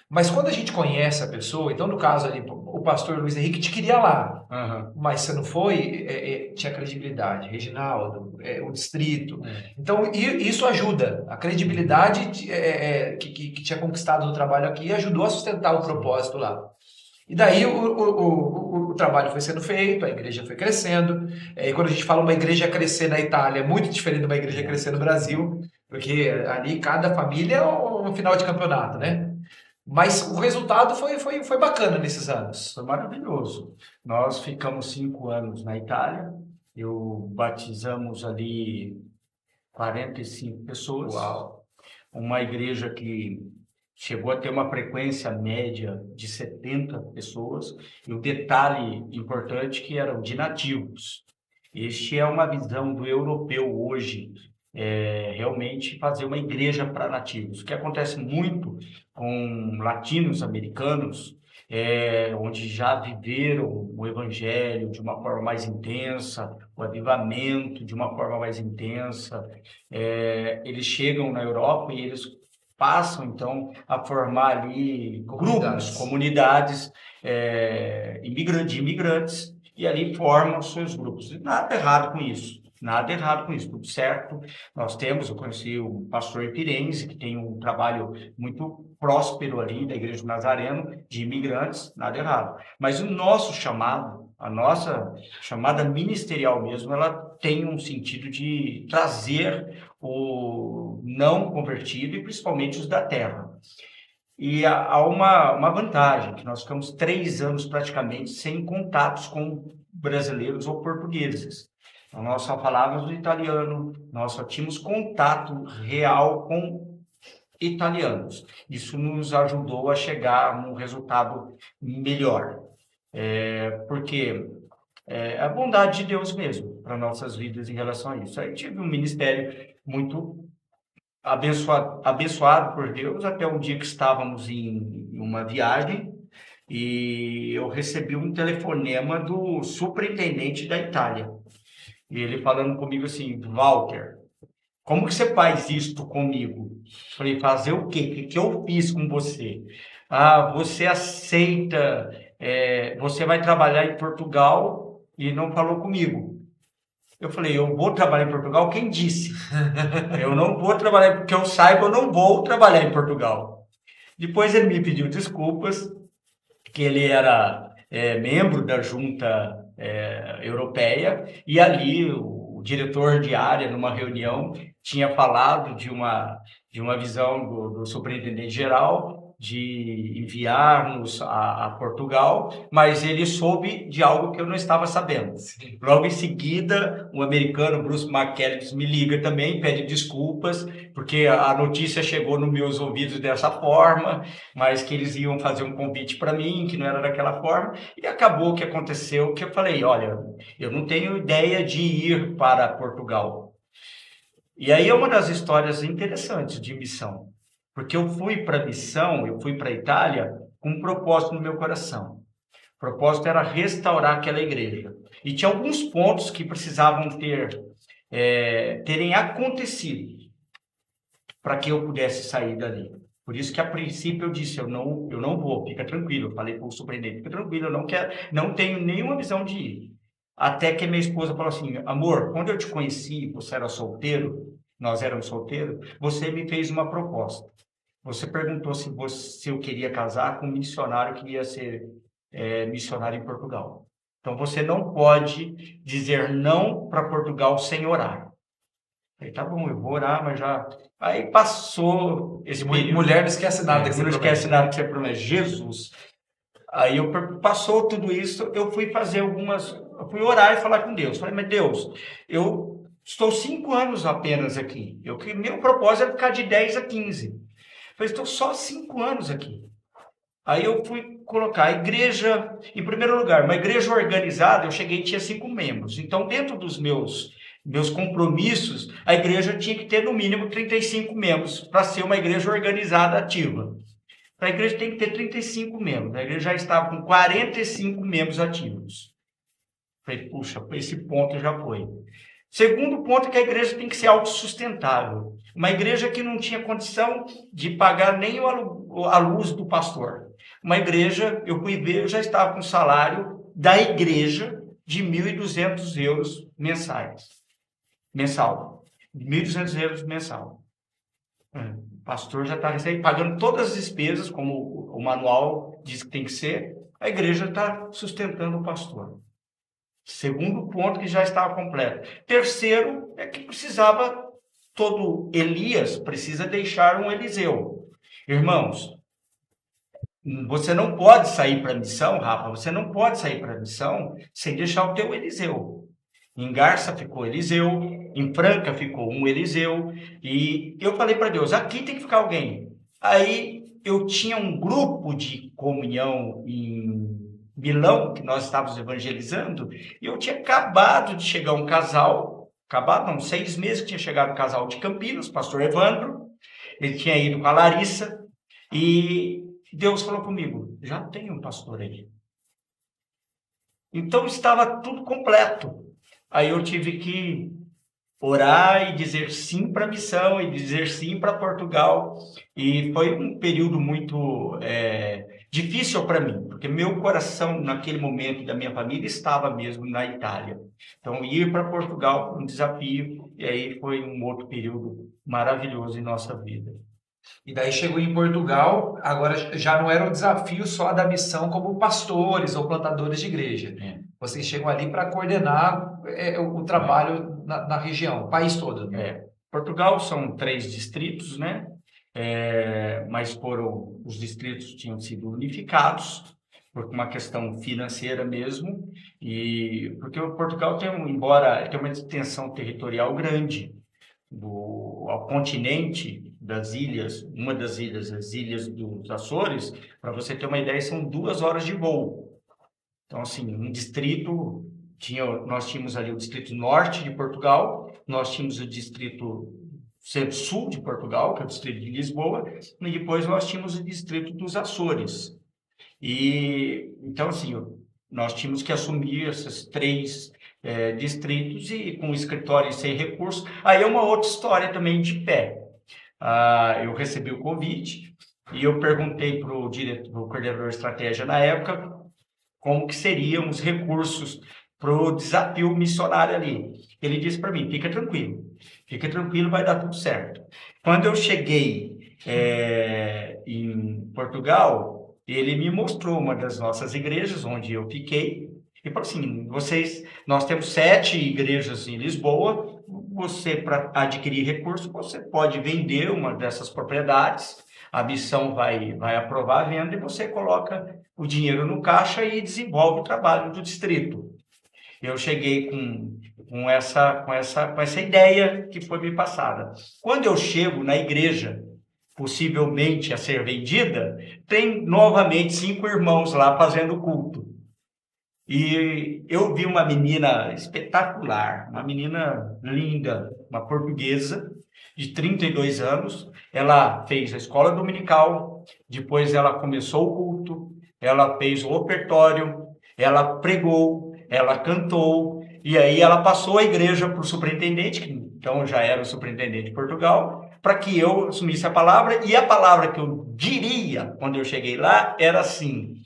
Mas quando a gente conhece a pessoa, então no caso ali, o pastor Luiz Henrique te queria lá, mas você não foi, tinha credibilidade, Reginaldo, o distrito. Então isso ajuda, a credibilidade que tinha conquistado no trabalho aqui ajudou a sustentar o propósito lá. E daí o trabalho foi sendo feito, a igreja foi crescendo. E quando a gente fala uma igreja crescer na Itália, é muito diferente de uma igreja crescer no Brasil, porque ali cada família é um final de campeonato, né? Mas o resultado foi bacana nesses anos. Foi maravilhoso. Nós ficamos 5 anos na Itália, batizamos ali 45 pessoas. Uau! Uma igreja que chegou a ter uma frequência média de 70 pessoas. E o detalhe importante que eram de nativos. Este é uma visão do europeu hoje, realmente fazer uma igreja para nativos, o que acontece muito com latinos americanos, onde já viveram o evangelho de uma forma mais intensa, o avivamento de uma forma mais intensa. Eles chegam na Europa e eles passam, então, a formar ali grupos, comunidades de imigrantes, e ali formam seus grupos. E nada errado com isso. Nada errado com isso, tudo certo. Eu conheci o pastor Ipirense, que tem um trabalho muito próspero ali da Igreja do Nazareno, de imigrantes, nada errado. Mas o nosso chamado, a nossa chamada ministerial mesmo, ela tem um sentido de trazer o não convertido e principalmente os da terra. E há uma vantagem, que nós ficamos 3 anos praticamente sem contatos com brasileiros ou portugueses. Então, nós só falávamos italiano, nós só tínhamos contato real com italianos. Isso nos ajudou a chegar a um resultado melhor, porque é a bondade de Deus mesmo para nossas vidas em relação a isso. Aí tive um ministério muito abençoado por Deus, até um dia que estávamos em uma viagem e eu recebi um telefonema do superintendente da Itália. E ele falando comigo assim: Walter, como que você faz isto comigo? Falei: fazer o quê? O que eu fiz com você? Você aceita, você vai trabalhar em Portugal e não falou comigo. Eu falei: eu vou trabalhar em Portugal? Quem disse? Eu não vou trabalhar, porque eu saiba, eu não vou trabalhar em Portugal. Depois ele me pediu desculpas, que ele era membro da Junta Europeia, e ali o diretor de área, numa reunião, tinha falado de uma visão do superintendente geral de enviar-nos a Portugal, mas ele soube de algo que eu não estava sabendo. Logo em seguida, o americano Bruce McKellips me liga também, pede desculpas, porque a notícia chegou nos meus ouvidos dessa forma, mas que eles iam fazer um convite para mim, que não era daquela forma, e acabou que aconteceu, que eu falei: olha, eu não tenho ideia de ir para Portugal. E aí é uma das histórias interessantes de missão, porque eu fui para a missão, eu fui para a Itália com um propósito no meu coração. O propósito era restaurar aquela igreja. E tinha alguns pontos que precisavam terem acontecido para que eu pudesse sair dali. Por isso que a princípio eu disse: eu não vou, fica tranquilo. Eu falei para o superintendente: fica tranquilo, eu não tenho nenhuma visão de ir. Até que minha esposa falou assim: amor, quando eu te conheci, você era solteiro, nós éramos solteiros, você me fez uma proposta. Você perguntou se eu queria casar com um missionário que ia ser missionário em Portugal. Então, você não pode dizer não para Portugal sem orar. Falei: tá bom, eu vou orar, mas já... Aí passou esse período. Mulher não esquece nada. Não esquece nada que você promete. Jesus. Aí passou tudo isso, eu fui eu fui orar e falar com Deus. Falei: mas Deus, eu estou 5 anos apenas aqui. Meu propósito é ficar de 10 a 15. Falei: estou só 5 anos aqui. Aí eu fui colocar a igreja, em primeiro lugar, uma igreja organizada. Eu cheguei e tinha 5 membros. Então, dentro dos meus meus compromissos, a igreja tinha que ter no mínimo 35 membros para ser uma igreja organizada, ativa. A igreja tem que ter 35 membros. A igreja já estava com 45 membros ativos. Falei, puxa, esse ponto já foi. Segundo ponto é que a igreja tem que ser autossustentável. Uma igreja que não tinha condição de pagar nem a luz do pastor. Uma igreja, eu fui ver, eu já estava com salário da igreja de 1.200 euros mensal. 1.200 euros mensal. O pastor já está pagando todas as despesas, como o manual diz que tem que ser, a igreja está sustentando o pastor. Segundo ponto que já estava completo. Terceiro é que todo Elias precisa deixar um Eliseu. Irmãos, você não pode sair para a missão, Rafa, você não pode sair para a missão sem deixar o teu Eliseu. Em Garça ficou Eliseu, em Franca ficou um Eliseu, e eu falei para Deus, aqui tem que ficar alguém. Aí eu tinha um grupo de comunhão em Milão, que nós estávamos evangelizando, e eu tinha acabado de chegar um casal, 6 meses que tinha chegado um casal de Campinas, pastor Evandro, ele tinha ido com a Larissa, e Deus falou comigo, já tem um pastor aí. Então estava tudo completo. Aí eu tive que orar e dizer sim para a missão, e dizer sim para Portugal, e foi um período muito difícil para mim, porque meu coração naquele momento da minha família estava mesmo na Itália. Então ir para Portugal foi um desafio, e aí foi um outro período maravilhoso em nossa vida. E daí chegou em Portugal, agora já não era um desafio só da missão como pastores ou plantadores de igreja. Vocês chegam ali para coordenar o trabalho na região, o país todo. Né? Portugal são 3 distritos, né? Mas os distritos tinham sido unificados por uma questão financeira mesmo, e porque o Portugal embora tenha uma extensão territorial grande, ao continente das ilhas, uma das ilhas, as ilhas dos Açores, para você ter uma ideia, são 2 horas de voo. Então, assim, um distrito, nós tínhamos ali o distrito norte de Portugal, nós tínhamos o distrito sul de Portugal, que é o distrito de Lisboa, e depois nós tínhamos o distrito dos Açores. E, então, assim, nós tínhamos que assumir esses 3 distritos e com escritório sem recursos. Aí é uma outra história também de pé. Eu recebi o convite e eu perguntei para o coordenador de estratégia na época como que seriam os recursos para o desafio missionário ali. Ele disse para mim, fica tranquilo, vai dar tudo certo. Quando eu cheguei em Portugal, ele me mostrou uma das nossas igrejas, onde eu fiquei, e falou assim, nós temos 7 igrejas em Lisboa, para adquirir recursos, você pode vender uma dessas propriedades, a missão vai aprovar a venda e você coloca o dinheiro no caixa e desenvolve o trabalho do distrito. Eu cheguei com essa ideia que foi me passada. Quando eu chego na igreja, possivelmente a ser vendida, tem novamente 5 irmãos lá fazendo culto. E eu vi uma menina espetacular, uma menina linda, uma portuguesa de 32 anos. Ela fez a escola dominical, depois ela começou o culto, ela fez o ofertório, ela pregou, ela cantou, e aí ela passou a igreja para o superintendente, que então já era o superintendente de Portugal, para que eu assumisse a palavra, e a palavra que eu diria quando eu cheguei lá era assim: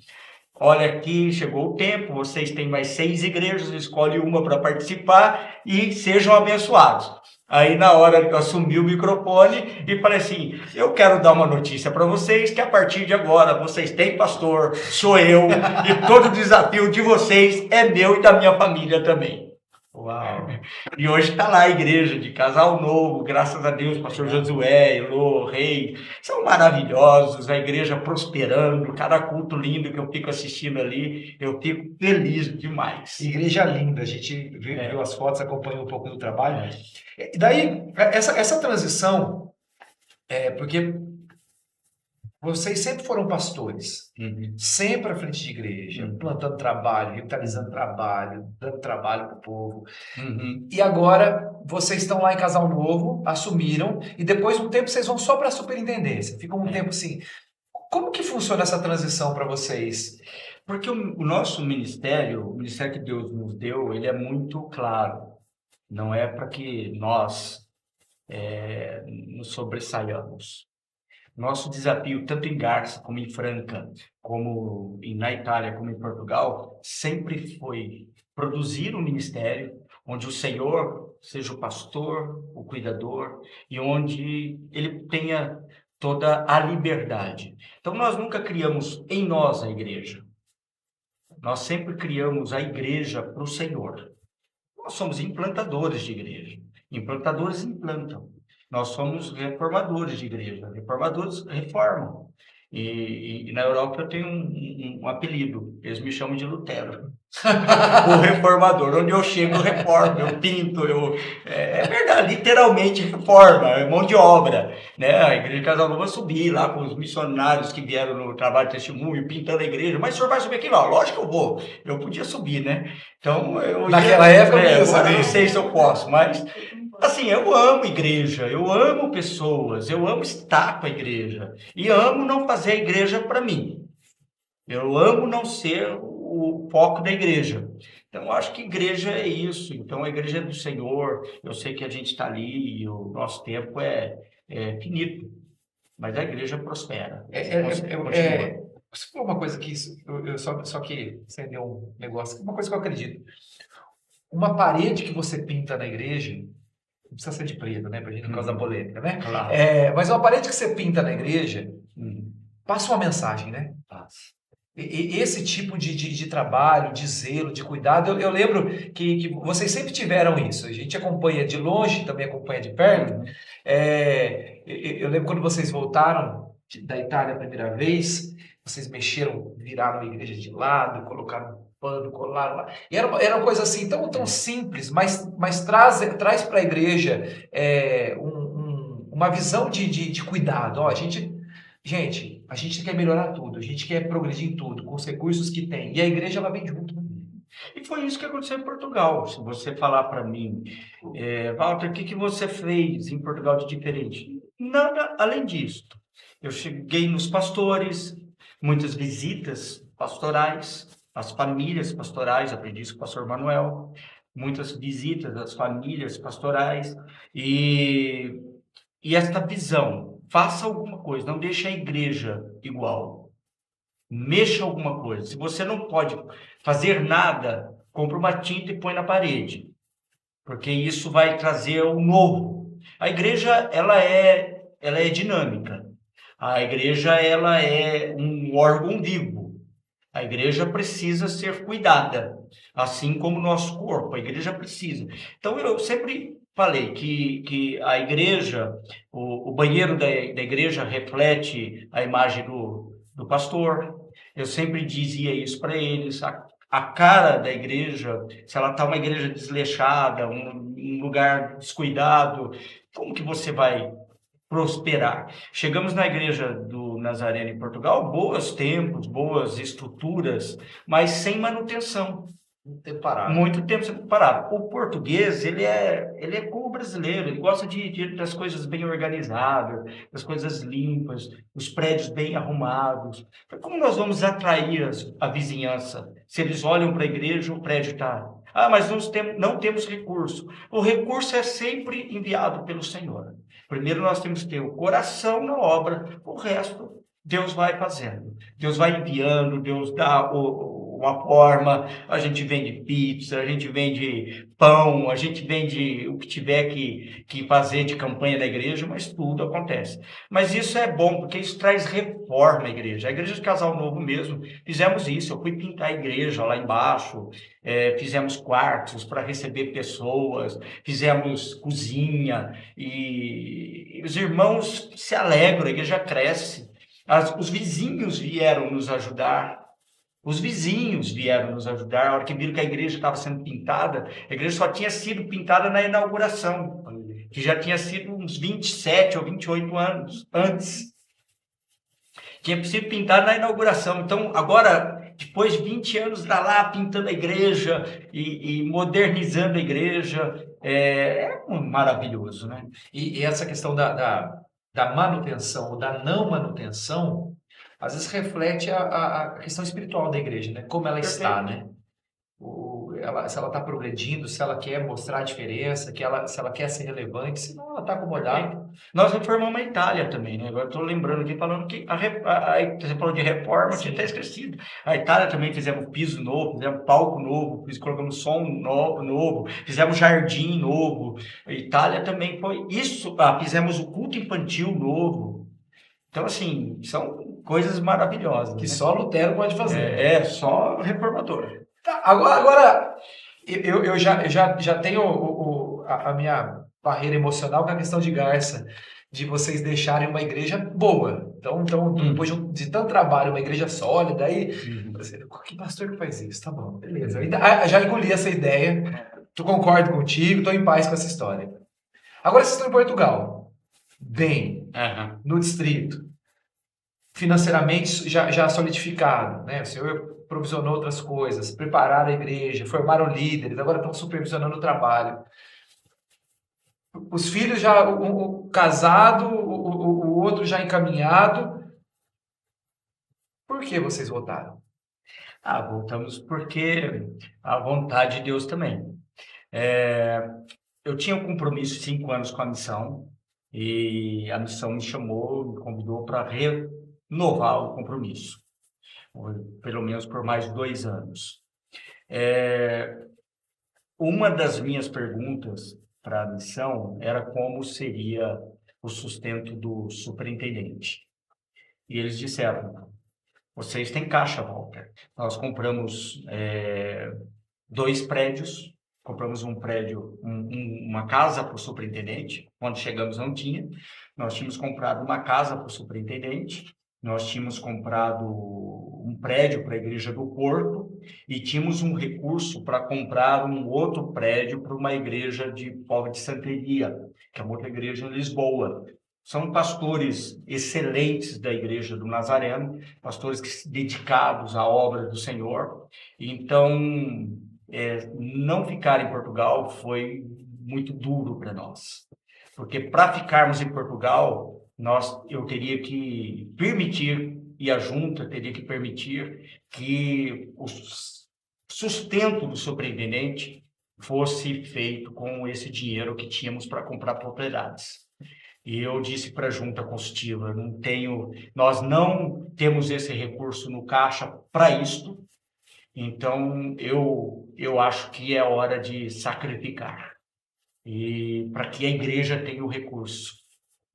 olha, aqui chegou o tempo, vocês têm mais 6 igrejas, escolhe uma para participar e sejam abençoados. Aí, na hora que eu assumi o microfone e falei assim, eu quero dar uma notícia para vocês, que a partir de agora vocês têm pastor, sou eu, e todo o desafio de vocês é meu e da minha família também. Uau! E hoje está lá a igreja de Casal Novo, graças a Deus, pastor Josué, Elô, Rei, são maravilhosos, a igreja prosperando, cada culto lindo que eu fico assistindo ali, eu fico feliz demais. Igreja linda, a gente viu as fotos, acompanhou um pouco do trabalho. E daí, essa transição, porque vocês sempre foram pastores, sempre à frente de igreja, plantando trabalho, revitalizando trabalho, dando trabalho para o povo. E agora vocês estão lá em Casal Novo, assumiram, e depois de um tempo vocês vão só para a superintendência. Fica um tempo assim. Como que funciona essa transição para vocês? Porque o nosso ministério, o ministério que Deus nos deu, ele é muito claro. Não é para que nós nos sobressaiamos. Nosso desafio, tanto em Garça, como em Franca, como na Itália, como em Portugal, sempre foi produzir um ministério onde o Senhor seja o pastor, o cuidador, e onde ele tenha toda a liberdade. Então, nós nunca criamos em nós a igreja. Nós sempre criamos a igreja para o Senhor. Nós somos implantadores de igreja. Implantadores implantam. Nós somos reformadores de igreja. Reformadores reformam. E na Europa eu tenho um apelido. Eles me chamam de Lutero. O reformador. Onde eu chego, eu reformo, eu pinto. É verdade, literalmente reforma. É mão de obra. Né? A igreja de Casal Novo, eu subi lá com os missionários que vieram no trabalho de testemunho, pintando a igreja. Mas o senhor vai subir aqui? Não, lógico que eu vou. Eu podia subir, né? Então, naquela época eu não sei se eu posso, mas assim, eu amo igreja, eu amo pessoas, eu amo estar com a igreja e amo não fazer a igreja para mim. Eu amo não ser o foco da igreja. Então, eu acho que igreja é isso. Então, a igreja é do Senhor. Eu sei que a gente está ali e o nosso tempo é finito, mas a igreja prospera. Você falou uma coisa que só que você deu um negócio, uma coisa que eu acredito. Uma parede que você pinta na igreja, não precisa ser de preto, né, pra gente não causar polêmica, né? Claro. Mas uma parede que você pinta na igreja, passa uma mensagem, né? Passa. Esse tipo de trabalho, de zelo, de cuidado, eu lembro que vocês sempre tiveram isso. A gente acompanha de longe, também acompanha de perto. Eu lembro quando vocês voltaram da Itália a primeira vez, vocês mexeram, viraram a igreja de lado, colocaram pano, colaram lá. E era uma coisa assim tão simples, mas traz para a igreja uma visão de cuidado. Ó, a gente, a gente quer melhorar tudo, a gente quer progredir em tudo, com os recursos que tem. E a igreja, ela vem junto. E foi isso que aconteceu em Portugal. Se você falar para mim, Walter, o que você fez em Portugal de diferente? Nada além disso. Eu cheguei nos pastores, muitas visitas pastorais, as famílias pastorais, aprendi isso com o pastor Manuel, muitas visitas às famílias pastorais, e esta visão, faça alguma coisa, não deixe a igreja igual, mexa alguma coisa. Se você não pode fazer nada, compra uma tinta e põe na parede, porque isso vai trazer o novo. A igreja, ela é dinâmica. A igreja, ela é um órgão vivo. A igreja precisa ser cuidada, assim como o nosso corpo. A igreja precisa. Então, eu sempre falei que a igreja, o banheiro da igreja reflete a imagem do pastor. Eu sempre dizia isso para eles. A cara da igreja, se ela está uma igreja desleixada, um lugar descuidado, como que você vai prosperar? Chegamos na igreja do Nazareno em Portugal, bons tempos, boas estruturas, mas sem manutenção. Muito tempo parado. O português, ele é como o brasileiro, ele gosta das coisas bem organizadas, das coisas limpas, os prédios bem arrumados. Como nós vamos atrair a vizinhança? Se eles olham para a igreja, o prédio está... mas não temos recurso. O recurso é sempre enviado pelo Senhor. Primeiro nós temos que ter o coração na obra, o resto Deus vai fazendo. Deus vai enviando, Deus dá uma forma, a gente vende pizza, a gente vende pão, a gente vende o que tiver que fazer de campanha da igreja, mas tudo acontece. Mas isso é bom, porque isso traz reforma à igreja. A igreja de Casal Novo mesmo, fizemos isso. Eu fui pintar a igreja lá embaixo, fizemos quartos para receber pessoas, fizemos cozinha, e os irmãos se alegram, a igreja cresce. Os vizinhos vieram nos ajudar. Os vizinhos vieram nos ajudar. A hora que viram que a igreja estava sendo pintada, a igreja só tinha sido pintada na inauguração, que já tinha sido uns 27 ou 28 anos antes. tinha sido pintado na inauguração. Então, agora, depois de 20 anos, está lá pintando a igreja e modernizando a igreja. Maravilhoso, né? E essa questão da manutenção ou da não manutenção, às vezes reflete a questão espiritual da igreja, né? Como ela está, né? Se ela está progredindo, se ela quer mostrar a diferença, se ela quer ser relevante, senão ela está acomodada. Nós reformamos a Itália também, né? Agora estou lembrando aqui, falando que você falou de reforma, eu tinha até esquecido. A Itália também fizemos piso novo, fizemos palco novo, colocamos som novo, fizemos jardim novo. A Itália também foi isso. Fizemos o culto infantil novo. Então, assim, são coisas maravilhosas. Que né? só Lutero pode fazer. Só reformador. Tá, agora eu já tenho a minha barreira emocional com a questão de Garça, de vocês deixarem uma igreja boa. Então depois de tanto trabalho, uma igreja sólida, aí, que pastor que faz isso? Tá bom, beleza. Já engoli essa ideia, tu concordo contigo, estou em paz com essa história. Agora vocês estão em Portugal, bem, no distrito, financeiramente já solidificado, né? O Senhor provisionou outras coisas, prepararam a igreja, formaram líderes, agora estão supervisionando o trabalho. Os filhos já, o casado, o outro já encaminhado. Por que vocês votaram? Voltamos porque a vontade de Deus também. Eu tinha um compromisso de 5 anos com a missão e a missão me chamou, me convidou para renovar o compromisso, pelo menos por mais 2 anos. Uma das minhas perguntas para a missão era como seria o sustento do superintendente. E eles disseram: vocês têm caixa, Walter. Nós compramos 2 prédios, compramos um prédio, uma casa para o superintendente. Quando chegamos não tinha. Nós tínhamos comprado uma casa para o superintendente, nós tínhamos comprado um prédio para a Igreja do Porto e tínhamos um recurso para comprar um outro prédio para uma igreja de Povo de Santeria, que é uma outra igreja em Lisboa. São pastores excelentes da Igreja do Nazareno, pastores dedicados à obra do Senhor. Então, não ficar em Portugal foi muito duro para nós, porque para ficarmos em Portugal, eu teria que permitir, e a junta teria que permitir, que o sustento do superintendente fosse feito com esse dinheiro que tínhamos para comprar propriedades. E eu disse para a junta consultiva: nós não temos esse recurso no caixa para isto, então eu acho que é hora de sacrificar, e para que a igreja tenha o recurso.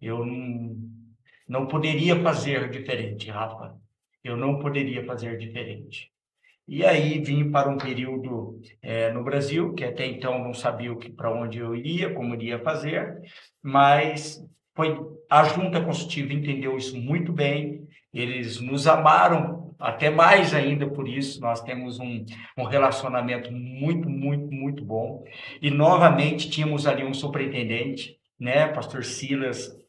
Eu não poderia fazer diferente, Rafa. Eu não poderia fazer diferente. E aí vim para um período no Brasil, que até então não sabia para onde eu iria, como iria fazer, mas a junta consultiva entendeu isso muito bem, eles nos amaram até mais ainda por isso, nós temos um relacionamento muito, muito, muito bom. E novamente tínhamos ali um superintendente, né, pastor Silas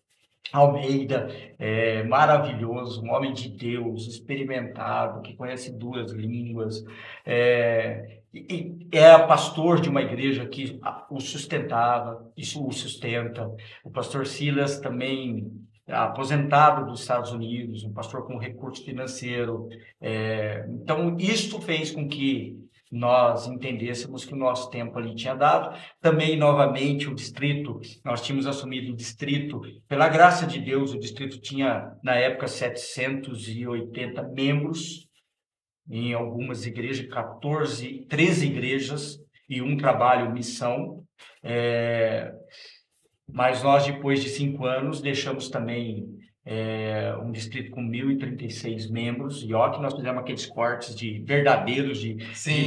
Almeida, maravilhoso, um homem de Deus, experimentado, que conhece 2 línguas, e é pastor de uma igreja que o sustentava, isso o sustenta. O pastor Silas também, aposentado dos Estados Unidos, um pastor com recurso financeiro. Então, isso fez com que nós entendêssemos que o nosso tempo ali tinha dado. Também, novamente, o distrito, nós tínhamos assumido o distrito, pela graça de Deus, o distrito tinha, na época, 780 membros, em algumas igrejas, 13 igrejas e um trabalho missão. Mas nós, depois de 5 anos, deixamos também um distrito com 1.036 membros, e ó que nós fizemos aqueles cortes verdadeiros de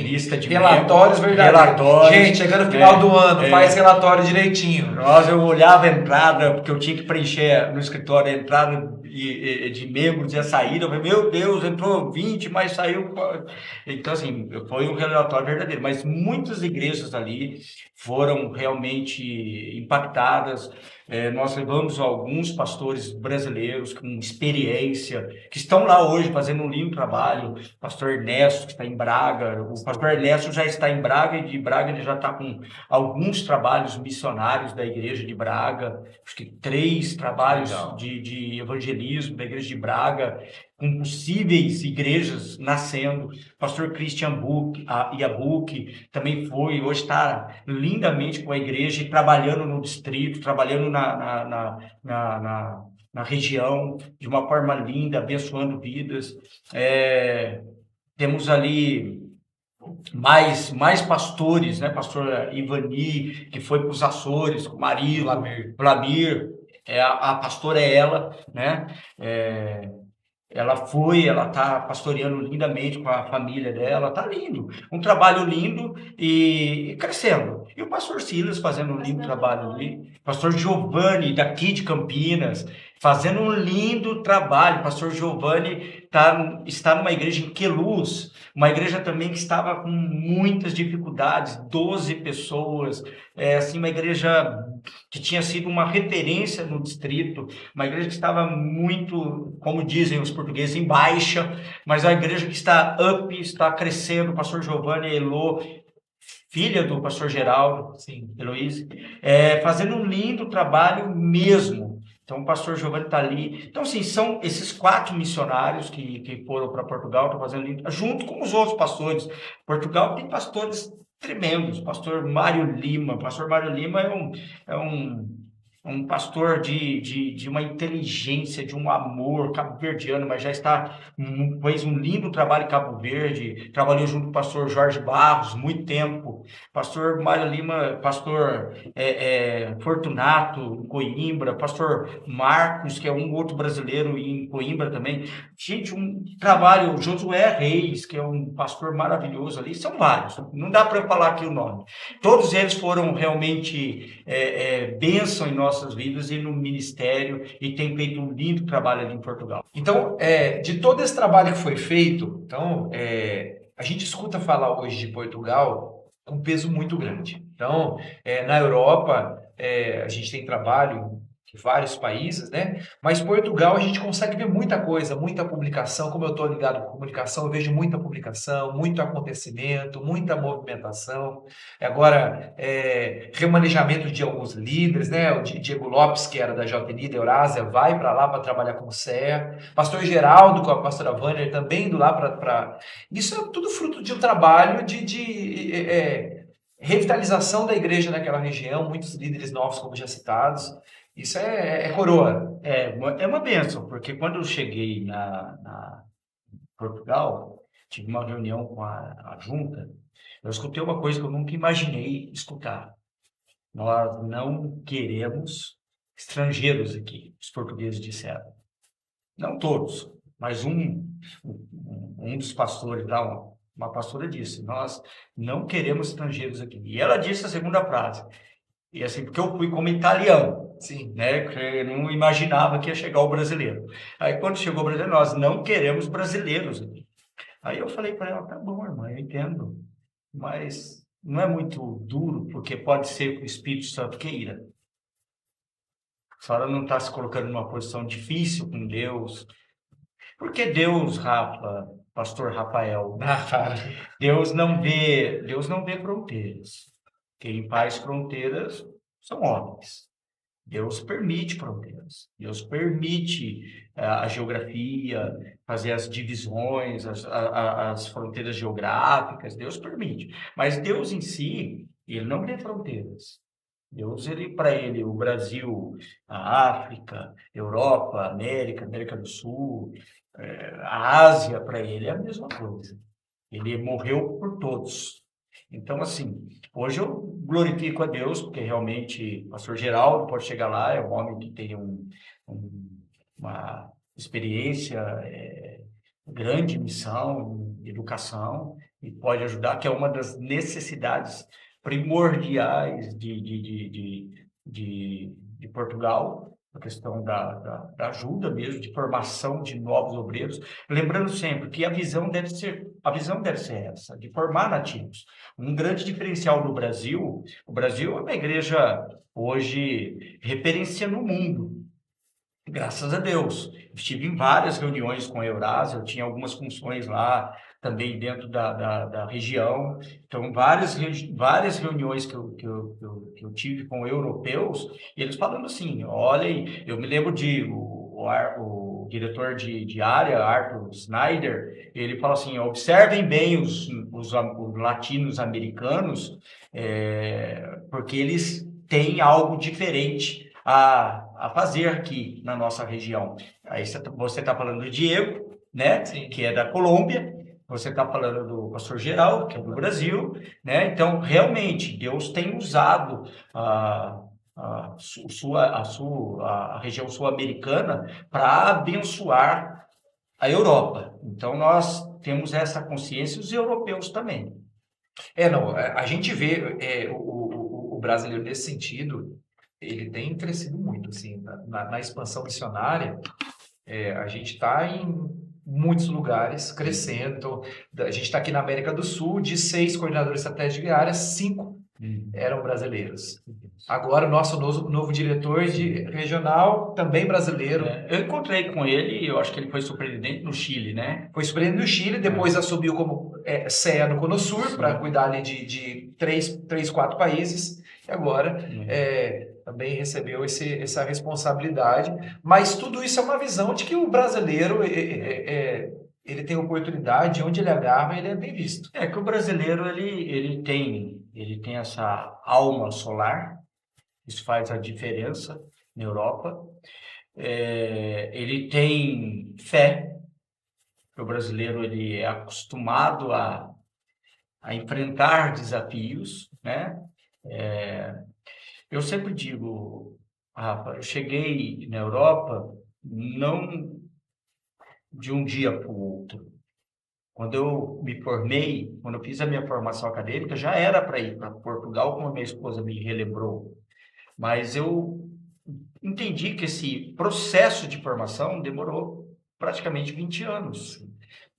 lista de relatórios verdadeiros. Gente, chegando no final do ano, faz relatório direitinho. Eu olhava a entrada, porque eu tinha que preencher no escritório a entrada de membros e a saída. Eu falei: meu Deus, entrou 20, mas saiu... Então, assim, foi um relatório verdadeiro, mas muitas igrejas ali foram realmente impactadas. Nós levamos alguns pastores brasileiros obreiros com experiência, que estão lá hoje fazendo um lindo trabalho. O pastor Ernesto, que está em Braga, o pastor Ernesto já está em Braga, e de Braga ele já está com alguns trabalhos missionários da igreja de Braga, acho que 3 trabalhos de evangelismo da igreja de Braga, com possíveis igrejas nascendo. Pastor Christian Iabuque também foi, hoje está lindamente com a igreja e trabalhando no distrito, trabalhando na região de uma forma linda, abençoando vidas. Temos ali mais pastores, né? Pastor Ivani, que foi para os Açores, com o marido, Vlamir, a pastora é ela, né? Ela está pastoreando lindamente com a família dela, tá lindo, um trabalho lindo e crescendo. E o pastor Silas fazendo um lindo trabalho ali, pastor Giovanni daqui de Campinas, fazendo um lindo trabalho. Pastor Giovanni está numa igreja em Queluz, uma igreja também que estava com muitas dificuldades, 12 pessoas, assim, uma igreja que tinha sido uma referência no distrito, uma igreja que estava muito, como dizem os portugueses, em baixa, mas a igreja que está está crescendo. O pastor Giovanni Elo, filha do pastor Geraldo, sim, Heloíse, fazendo um lindo trabalho mesmo. Então, o pastor Giovanni está ali. Então, assim, são esses 4 missionários que foram para Portugal, estão fazendo lindo, junto com os outros pastores. Portugal tem pastores tremendos. Pastor Mário Lima é um pastor de uma inteligência, de um amor cabo-verdiano, mas já fez um lindo trabalho em Cabo Verde, trabalhou junto com o pastor Jorge Barros, muito tempo. Pastor Mário Lima, pastor Fortunato, em Coimbra, pastor Marcos, que é um outro brasileiro em Coimbra também. Gente, um trabalho, Josué Reis, que é um pastor maravilhoso ali, são vários, não dá para eu falar aqui o nome. Todos eles foram realmente bênção em nossas vidas e no ministério, e tem feito um lindo trabalho ali em Portugal. Então, de todo esse trabalho que foi feito, então, a gente escuta falar hoje de Portugal com um peso muito grande. Então, na Europa, a gente tem trabalho em vários países, né? Mas Portugal a gente consegue ver muita coisa, muita publicação. Como eu estou ligado com comunicação, eu vejo muita publicação, muito acontecimento, muita movimentação. Agora, remanejamento de alguns líderes, né? O Diego Lopes, que era da JNI, da Eurásia, vai para lá para trabalhar como CEA. Pastor Geraldo, com a pastora Vânia, também indo lá para... Isso é tudo fruto de um trabalho de revitalização da igreja naquela região, muitos líderes novos, como já citados. Isso é coroa. É uma bênção, porque quando eu cheguei na Portugal, tive uma reunião com a junta, eu escutei uma coisa que eu nunca imaginei escutar. Nós não queremos estrangeiros aqui, os portugueses disseram. Não todos, mas um dos pastores lá, uma pastora disse, nós não queremos estrangeiros aqui. E ela disse a segunda frase, e assim, porque eu fui como italiano, sim, né? Eu não imaginava que ia chegar o brasileiro. Aí quando chegou o brasileiro, nós não queremos brasileiros aqui. Aí eu falei para ela, tá bom, irmã, eu entendo, mas não é muito duro, porque pode ser que o Espírito Santo queira. A senhora não está se colocando numa posição difícil com Deus. Porque Deus, pastor Rafael, Deus não vê fronteiras. Quem faz fronteiras são homens. Deus permite fronteiras. Deus permite a geografia, fazer as divisões, as fronteiras geográficas. Deus permite. Mas Deus em si, ele não vê fronteiras. Deus, para ele, o Brasil, a África, Europa, América do Sul, a Ásia, para ele é a mesma coisa. Ele morreu por todos. Então, assim, hoje eu glorifico a Deus, porque realmente o pastor Geraldo pode chegar lá, é um homem que tem uma experiência, grande missão, educação, e pode ajudar, que é uma das necessidades primordiais de Portugal, a questão da ajuda mesmo, de formação de novos obreiros, lembrando sempre que a visão deve ser essa, de formar nativos. Um grande diferencial no Brasil, o Brasil é uma igreja hoje referência no mundo Graças a Deus. Estive em várias reuniões com a Eurásia, eu tinha algumas funções lá também dentro da região. Então, várias reuniões que eu tive com europeus, e eles falando assim, olhem, eu me lembro o diretor de área, Arthur Snyder, ele fala assim, observem bem os latinos americanos, porque eles têm algo diferente a fazer aqui na nossa região. Aí você está falando do Diego, né, Sim. que é da Colômbia, você está falando do pastor Geraldo, que é do Brasil, né? Então, realmente, Deus tem usado a região sul-americana para abençoar a Europa. Então, nós temos essa consciência, e os europeus também. Não, a gente vê o brasileiro nesse sentido, ele tem crescido muito, assim, na expansão missionária. A gente está em muitos lugares crescendo. Então, a gente está aqui na América do Sul, de 6 coordenadores estratégicos de área, 5 eram brasileiros. Agora, o nosso novo diretor regional, também brasileiro. Eu encontrei com ele, eu acho que ele foi superintendente no Chile, né? Foi superintendente no Chile, depois assumiu como CEA no Conosur, para cuidar ali de 3, 4 países, e agora também recebeu essa responsabilidade. Mas tudo isso é uma visão de que o brasileiro ele tem oportunidade, onde ele agarra, ele é bem visto. Que o brasileiro ele tem essa alma solar, isso faz a diferença na Europa. Ele tem fé, o brasileiro ele é acostumado a enfrentar desafios, né? Eu sempre digo, Rafa, eu cheguei na Europa não de um dia para o outro. Quando eu me formei, quando eu fiz a minha formação acadêmica, já era para ir para Portugal, como a minha esposa me relembrou. Mas eu entendi que esse processo de formação demorou praticamente 20 anos.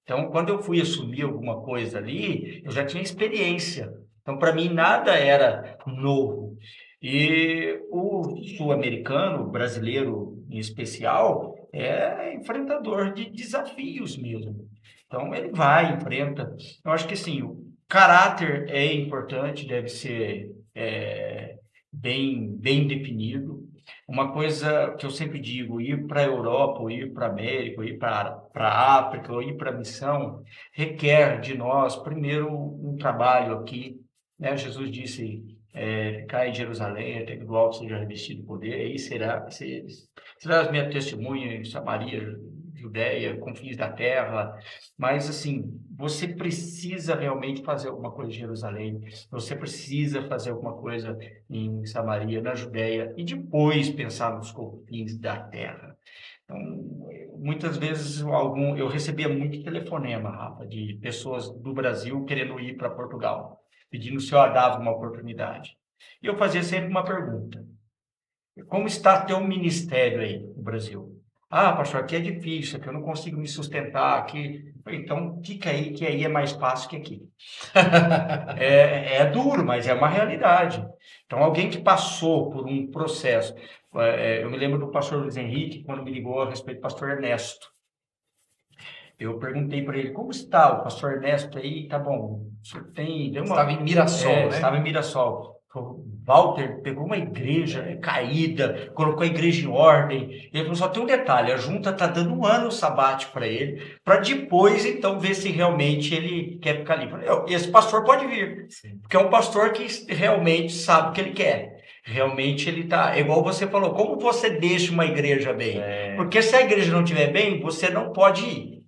Então, quando eu fui assumir alguma coisa ali, eu já tinha experiência. Então, para mim, nada era novo. E o sul-americano, o brasileiro em especial, é enfrentador de desafios mesmo. Então, ele vai, enfrenta. Eu acho que, assim, o caráter é importante, deve ser bem definido. Uma coisa que eu sempre digo, ir para a Europa, ou ir para a América, ou ir para a África, ou ir para a missão, requer de nós, primeiro, um trabalho aqui, né? Jesus disse, ficar em Jerusalém, até que do alto seja revestido de poder, aí serás minha testemunha em Samaria, Judéia, confins da terra. Mas, assim, você precisa realmente fazer alguma coisa em Jerusalém, você precisa fazer alguma coisa em Samaria, na Judéia, e depois pensar nos confins da terra. Então, muitas vezes eu recebia muito telefonema, Rafa, de pessoas do Brasil querendo ir para Portugal, pedindo se eu dava uma oportunidade. E eu fazia sempre uma pergunta: como está teu ministério aí no Brasil? Ah, pastor, aqui é difícil, aqui eu não consigo me sustentar aqui. Então, fica aí, que aí é mais fácil que aqui. É duro, mas é uma realidade. Então, alguém que passou por um processo... eu me lembro do pastor Luiz Henrique, quando me ligou a respeito do pastor Ernesto. Eu perguntei para ele, como está o pastor Ernesto aí? Tá bom, o senhor tem... Estava em Mirassol, né? Estava em Mirassol. Walter pegou uma igreja caída, colocou a igreja em ordem. Ele falou, só tem um detalhe, a junta está dando um ano sabático para ele, para depois, então, ver se realmente ele quer ficar ali. Esse pastor pode vir, porque é um pastor que realmente sabe o que ele quer. Realmente ele está, igual você falou, como você deixa uma igreja bem? Porque se a igreja não estiver bem, você não pode ir.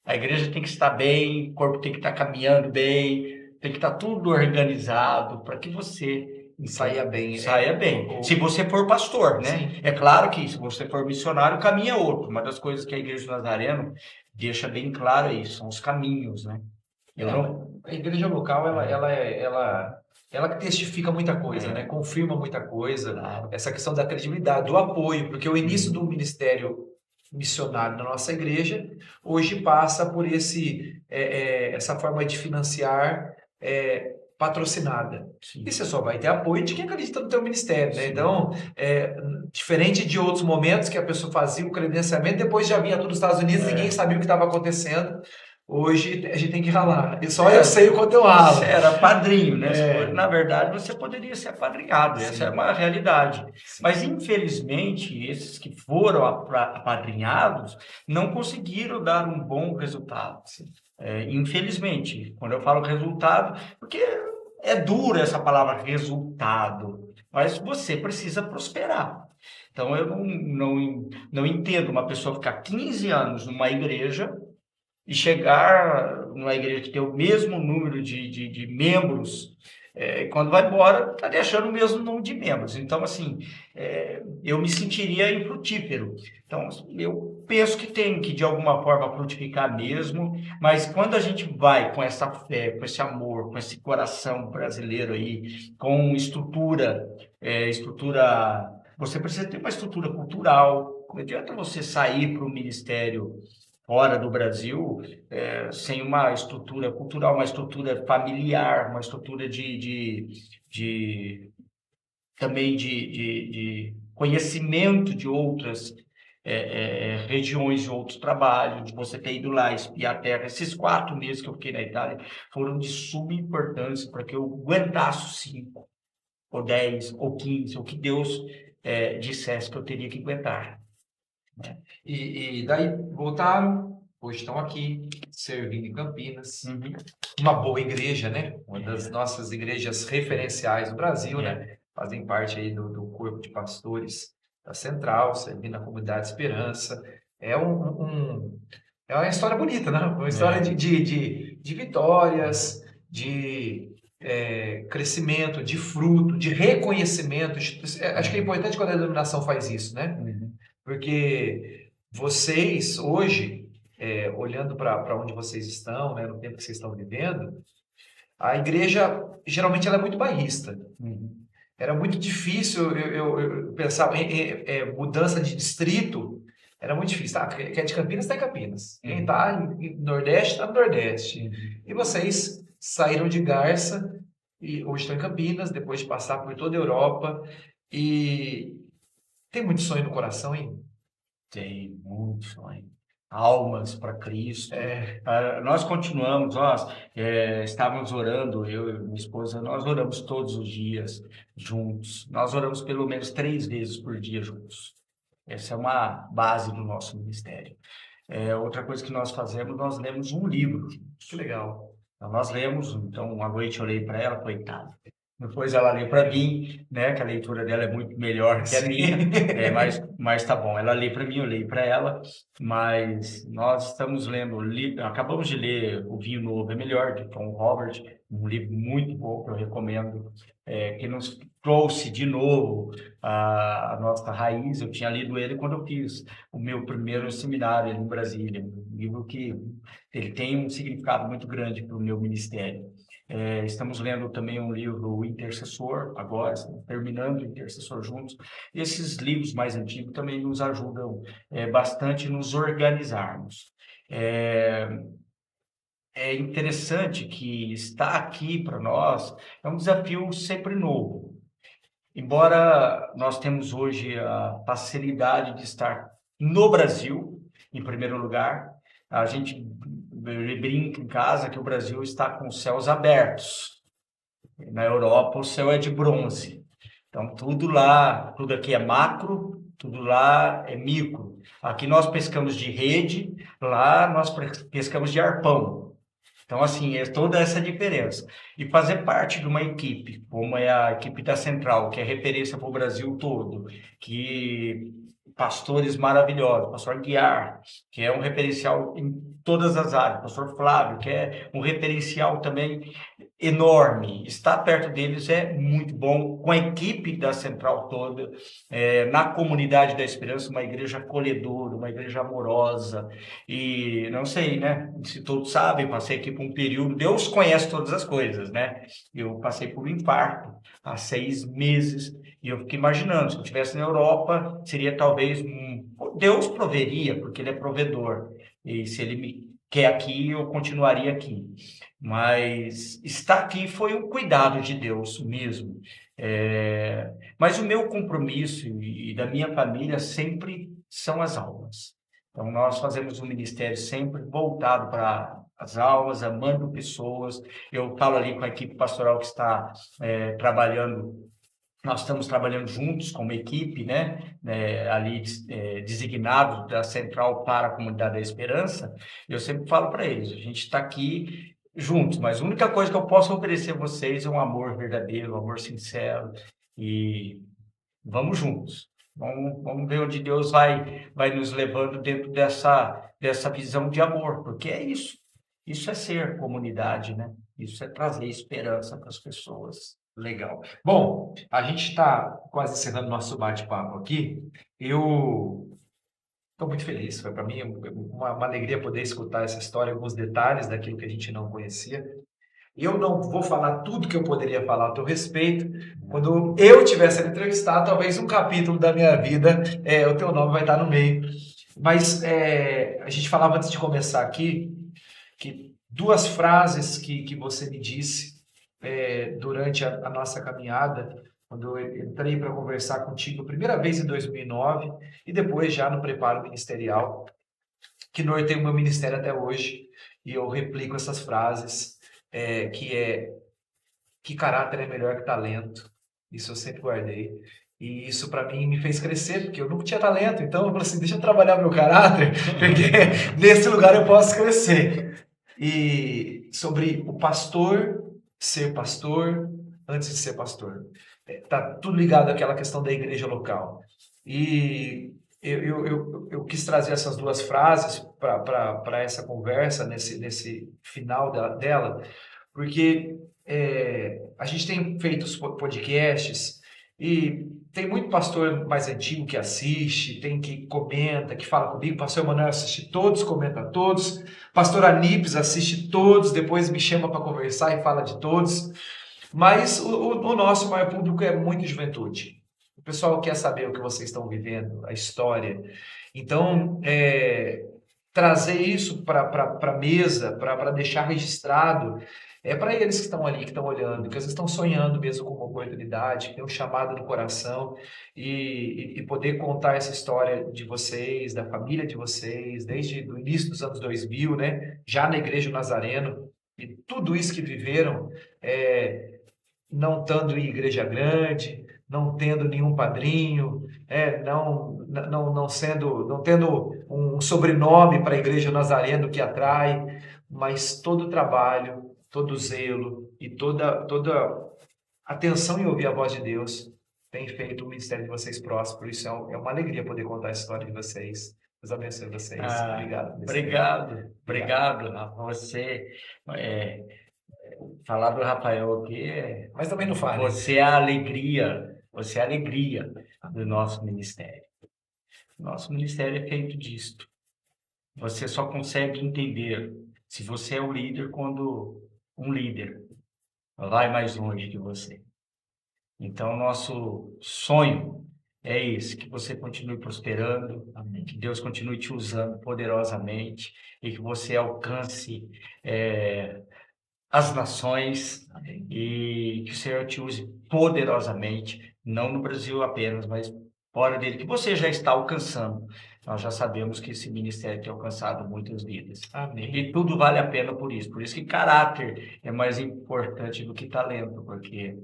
A igreja tem que estar bem, o corpo tem que estar caminhando bem, tem que estar tudo organizado para que você saia bem. Saia bem. Se você for pastor, né? Sim. É claro que se você for missionário, o caminho é outro. Uma das coisas que a Igreja do Nazareno deixa bem claro é isso, são os caminhos, né? A igreja local, ela que testifica muita coisa, né? Confirma muita coisa. Claro. Essa questão da credibilidade, do apoio, porque o início do ministério missionário na nossa igreja hoje passa por essa forma de financiar patrocinada. Sim. E você só vai ter apoio de quem acredita no teu ministério, né? Então, diferente de outros momentos que a pessoa fazia o credenciamento, depois já vinha tudo dos Estados Unidos, ninguém sabia o que estava acontecendo. Hoje a gente tem que ralar. E só eu sei o quanto eu ralo. Você era padrinho, né? Na verdade, você poderia ser apadrinhado. Essa é uma realidade. Mas, infelizmente, esses que foram apadrinhados não conseguiram dar um bom resultado. Infelizmente, quando eu falo resultado, porque é dura essa palavra resultado, mas você precisa prosperar. Então, eu não entendo uma pessoa ficar 15 anos numa igreja e chegar numa igreja que tem o mesmo número de membros, quando vai embora, está deixando o mesmo número de membros. Então, assim, eu me sentiria infrutífero. Então, eu penso que tem que, de alguma forma, frutificar mesmo, mas quando a gente vai com essa fé, com esse amor, com esse coração brasileiro aí, com estrutura, você precisa ter uma estrutura cultural. Não adianta você sair para o ministério fora do Brasil, sem uma estrutura cultural, uma estrutura familiar, uma estrutura também de conhecimento de outras regiões, de outros trabalhos, de você ter ido lá espiar a terra. Esses 4 meses que eu fiquei na Itália foram de suma importância para que eu aguentasse 5, ou 10, ou 15, o que Deus dissesse que eu teria que aguentar. E daí voltaram, hoje estão aqui, servindo em Campinas. Uma boa igreja, né? Uma das nossas igrejas referenciais do Brasil, né? Fazem parte aí do corpo de pastores da Central, servindo na Comunidade Esperança. É uma história bonita, né? Uma história de vitórias, de crescimento, de fruto, de reconhecimento. Acho que é importante quando a denominação faz isso, né? Porque vocês, hoje, olhando para onde vocês estão, né, no tempo que vocês estão vivendo, a igreja, geralmente, ela é muito bairrista. Era muito difícil, eu pensava em mudança de distrito, era muito difícil. Tá? Quem é de Campinas, está em Campinas. Quem está no Nordeste, está no Nordeste. E vocês saíram de Garça e hoje estão em Campinas, depois de passar por toda a Europa. E tem muito sonho no coração, hein? Tem muito sonho. Almas para Cristo. Nós continuamos, estávamos orando, eu e minha esposa, nós oramos todos os dias juntos. Nós oramos pelo menos 3 vezes por dia juntos. Essa é uma base do nosso ministério. Outra coisa que nós fazemos, nós lemos um livro. Que legal. Então, nós lemos, então, à noite eu olhei para ela, coitada. Depois ela lê para mim, né? Que a leitura dela é muito melhor que a minha, mas tá bom. Ela lê para mim, eu leio para ela, mas nós estamos lendo, acabamos de ler O Vinho Novo é Melhor, de Tom Robert, um livro muito bom que eu recomendo, que nos trouxe de novo a nossa raiz. Eu tinha lido ele quando eu fiz o meu primeiro seminário em Brasília, um livro que ele tem um significado muito grande para o meu ministério. Estamos lendo também um livro, O Intercessor, agora, estamos terminando o Intercessor juntos. Esses livros mais antigos também nos ajudam bastante a nos organizarmos. É interessante que estar aqui para nós é um desafio sempre novo. Embora nós temos hoje a facilidade de estar no Brasil, em primeiro lugar, a gente brinca em casa que o Brasil está com os céus abertos. Na Europa, o céu é de bronze. Então, tudo aqui é macro, tudo lá é micro. Aqui nós pescamos de rede, lá nós pescamos de arpão. Então, assim, é toda essa diferença. E fazer parte de uma equipe, como é a equipe da Central, que é referência para o Brasil todo, que pastores maravilhosos, pastor Guiar, que é um referencial em todas as áreas, pastor Flávio, que é um referencial também enorme. Estar perto deles é muito bom, com a equipe da Central toda, na comunidade da Esperança, uma igreja acolhedora, uma igreja amorosa, e não sei, né, se todos sabem, passei aqui por um período, Deus conhece todas as coisas, né, eu passei por um infarto há 6 meses, e eu fiquei imaginando, se eu estivesse na Europa, seria talvez, Deus proveria, porque Ele é provedor, e se Ele me quer aqui, eu continuaria aqui. Mas estar aqui foi um cuidado de Deus mesmo. Mas o meu compromisso e da minha família sempre são as almas. Então, nós fazemos um ministério sempre voltado para as almas, amando pessoas. Eu falo ali com a equipe pastoral que está trabalhando. Nós estamos trabalhando juntos como equipe, né? Ali designado da Central para a Comunidade da Esperança. Eu sempre falo para eles, a gente está aqui juntos, mas a única coisa que eu posso oferecer a vocês é um amor verdadeiro, um amor sincero, e vamos juntos. Vamos ver onde Deus vai nos levando dentro dessa visão de amor, porque é isso. Isso é ser comunidade, né? Isso é trazer esperança para as pessoas. Legal. Bom, a gente está quase encerrando nosso bate-papo aqui. Eu estou muito feliz. Foi para mim uma alegria poder escutar essa história, alguns detalhes daquilo que a gente não conhecia. Eu não vou falar tudo que eu poderia falar a teu respeito. Quando eu tiver sendo entrevistado, talvez um capítulo da minha vida, o teu nome vai estar no meio. Mas a gente falava antes de começar aqui que duas frases que você me disse durante a nossa caminhada, quando eu entrei para conversar contigo, a primeira vez em 2009 e depois já no preparo ministerial, que norteia o meu ministério até hoje, e eu replico essas frases, que caráter é melhor que talento. Isso eu sempre guardei. E isso para mim me fez crescer, porque eu nunca tinha talento. Então eu falei assim, deixa eu trabalhar meu caráter, porque nesse lugar eu posso crescer. E sobre o pastor ser pastor antes de ser pastor. Tá tudo ligado àquela questão da igreja local. E eu quis trazer essas duas frases para essa conversa, nesse final dela, porque a gente tem feito os podcasts e tem muito pastor mais antigo que assiste, tem que comenta, que fala comigo, pastor Emanuel assiste todos, comenta todos, pastor Anípes assiste todos, depois me chama para conversar e fala de todos, mas o nosso maior público é muito juventude. O pessoal quer saber o que vocês estão vivendo, a história. Então, trazer isso para a mesa, para deixar registrado, para eles que estão ali, que estão olhando, que eles estão sonhando mesmo com uma oportunidade, que tem um chamado no coração, e poder contar essa história de vocês, da família de vocês, desde o início dos anos 2000, né? Já na Igreja Nazareno, e tudo isso que viveram, não estando em igreja grande, não tendo nenhum padrinho, não tendo um sobrenome para a Igreja Nazareno que atrai, mas todo o trabalho, todo o zelo e toda atenção em ouvir a voz de Deus tem feito o ministério de vocês próspero. Isso é uma alegria poder contar a história de vocês. Deus abençoe vocês. Obrigado. Obrigado a você. Falar do Rafael aqui, mas também não fale. Você é a alegria do nosso ministério. Nosso ministério é feito disto. Você só consegue entender se você é o líder quando um líder vai mais longe de você. Então, nosso sonho é esse, que você continue prosperando, amém, que Deus continue te usando poderosamente e que você alcance as nações, amém, e que o Senhor te use poderosamente, não no Brasil apenas, mas fora dele, que você já está alcançando. Nós já sabemos que esse ministério tem alcançado muitas vidas. Amém. E tudo vale a pena por isso. Por isso que caráter é mais importante do que talento, porque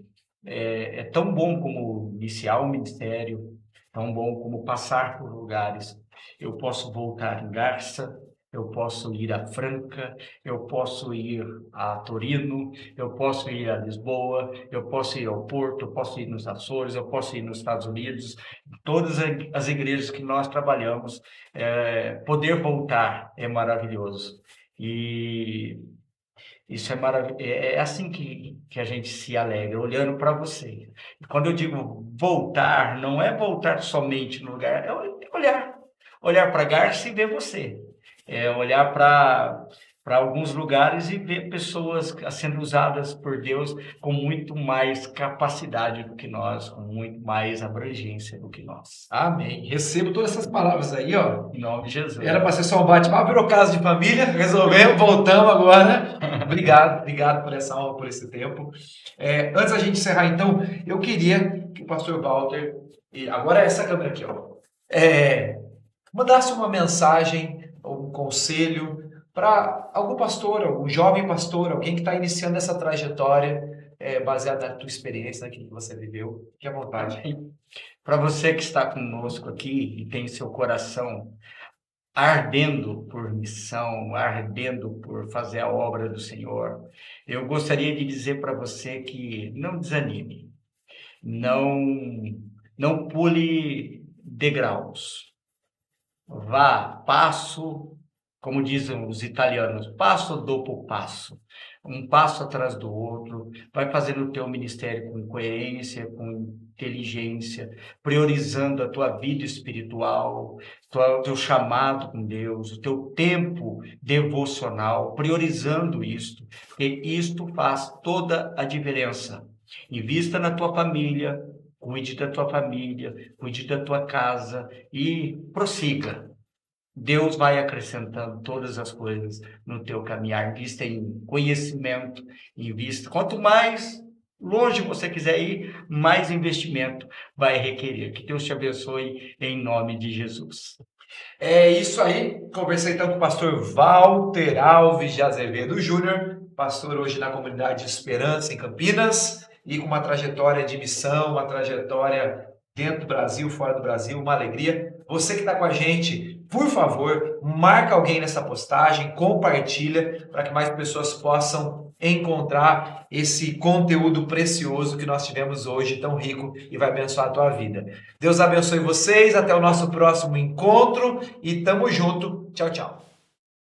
é tão bom como iniciar um ministério, tão bom como passar por lugares. Eu posso voltar em Garça, eu posso ir a Franca, eu posso ir a Torino, eu posso ir a Lisboa, eu posso ir ao Porto, eu posso ir nos Açores, eu posso ir nos Estados Unidos. Todas as igrejas que nós trabalhamos, poder voltar é maravilhoso. E isso é maravilhoso. É assim que a gente se alegra, olhando para você. E quando eu digo voltar, não é voltar somente no lugar, é olhar para Garça e ver você. É olhar para para alguns lugares e ver pessoas sendo usadas por Deus com muito mais capacidade do que nós, com muito mais abrangência do que nós. Amém. Recebo todas essas palavras aí, ó. Em nome de Jesus. Era para ser só um bate-papo, virou caso de família, resolvemos, voltamos agora. Obrigado por essa aula, por esse tempo. Antes da gente encerrar, então, eu queria que o pastor Walter, e agora é essa câmera aqui, ó, mandasse uma mensagem, um conselho para algum pastor, algum jovem pastor, alguém que está iniciando essa trajetória, baseado na tua experiência, naquilo que você viveu. Fique à vontade. Para você que está conosco aqui e tem seu coração ardendo por missão, ardendo por fazer a obra do Senhor, eu gostaria de dizer para você que não desanime, não pule degraus, vá passo, como dizem os italianos, passo dopo passo, um passo atrás do outro, vai fazendo o teu ministério com coerência, com inteligência, priorizando a tua vida espiritual, o teu chamado com Deus, o teu tempo devocional, priorizando isto, porque isto faz toda a diferença. Invista na tua família, cuide da tua família, cuide da tua casa e prossiga. Deus vai acrescentando todas as coisas no teu caminhar. Invista em conhecimento, invista. Quanto mais longe você quiser ir, mais investimento vai requerer. Que Deus te abençoe em nome de Jesus. É isso aí. Conversei então com o pastor Walter Alves de Azevedo Júnior, pastor hoje na comunidade Esperança em Campinas, e com uma trajetória de missão, uma trajetória dentro do Brasil, fora do Brasil, uma alegria. Você que está com a gente, por favor, marca alguém nessa postagem, compartilha para que mais pessoas possam encontrar esse conteúdo precioso que nós tivemos hoje, tão rico, e vai abençoar a tua vida. Deus abençoe vocês, até o nosso próximo encontro e tamo junto. Tchau, tchau.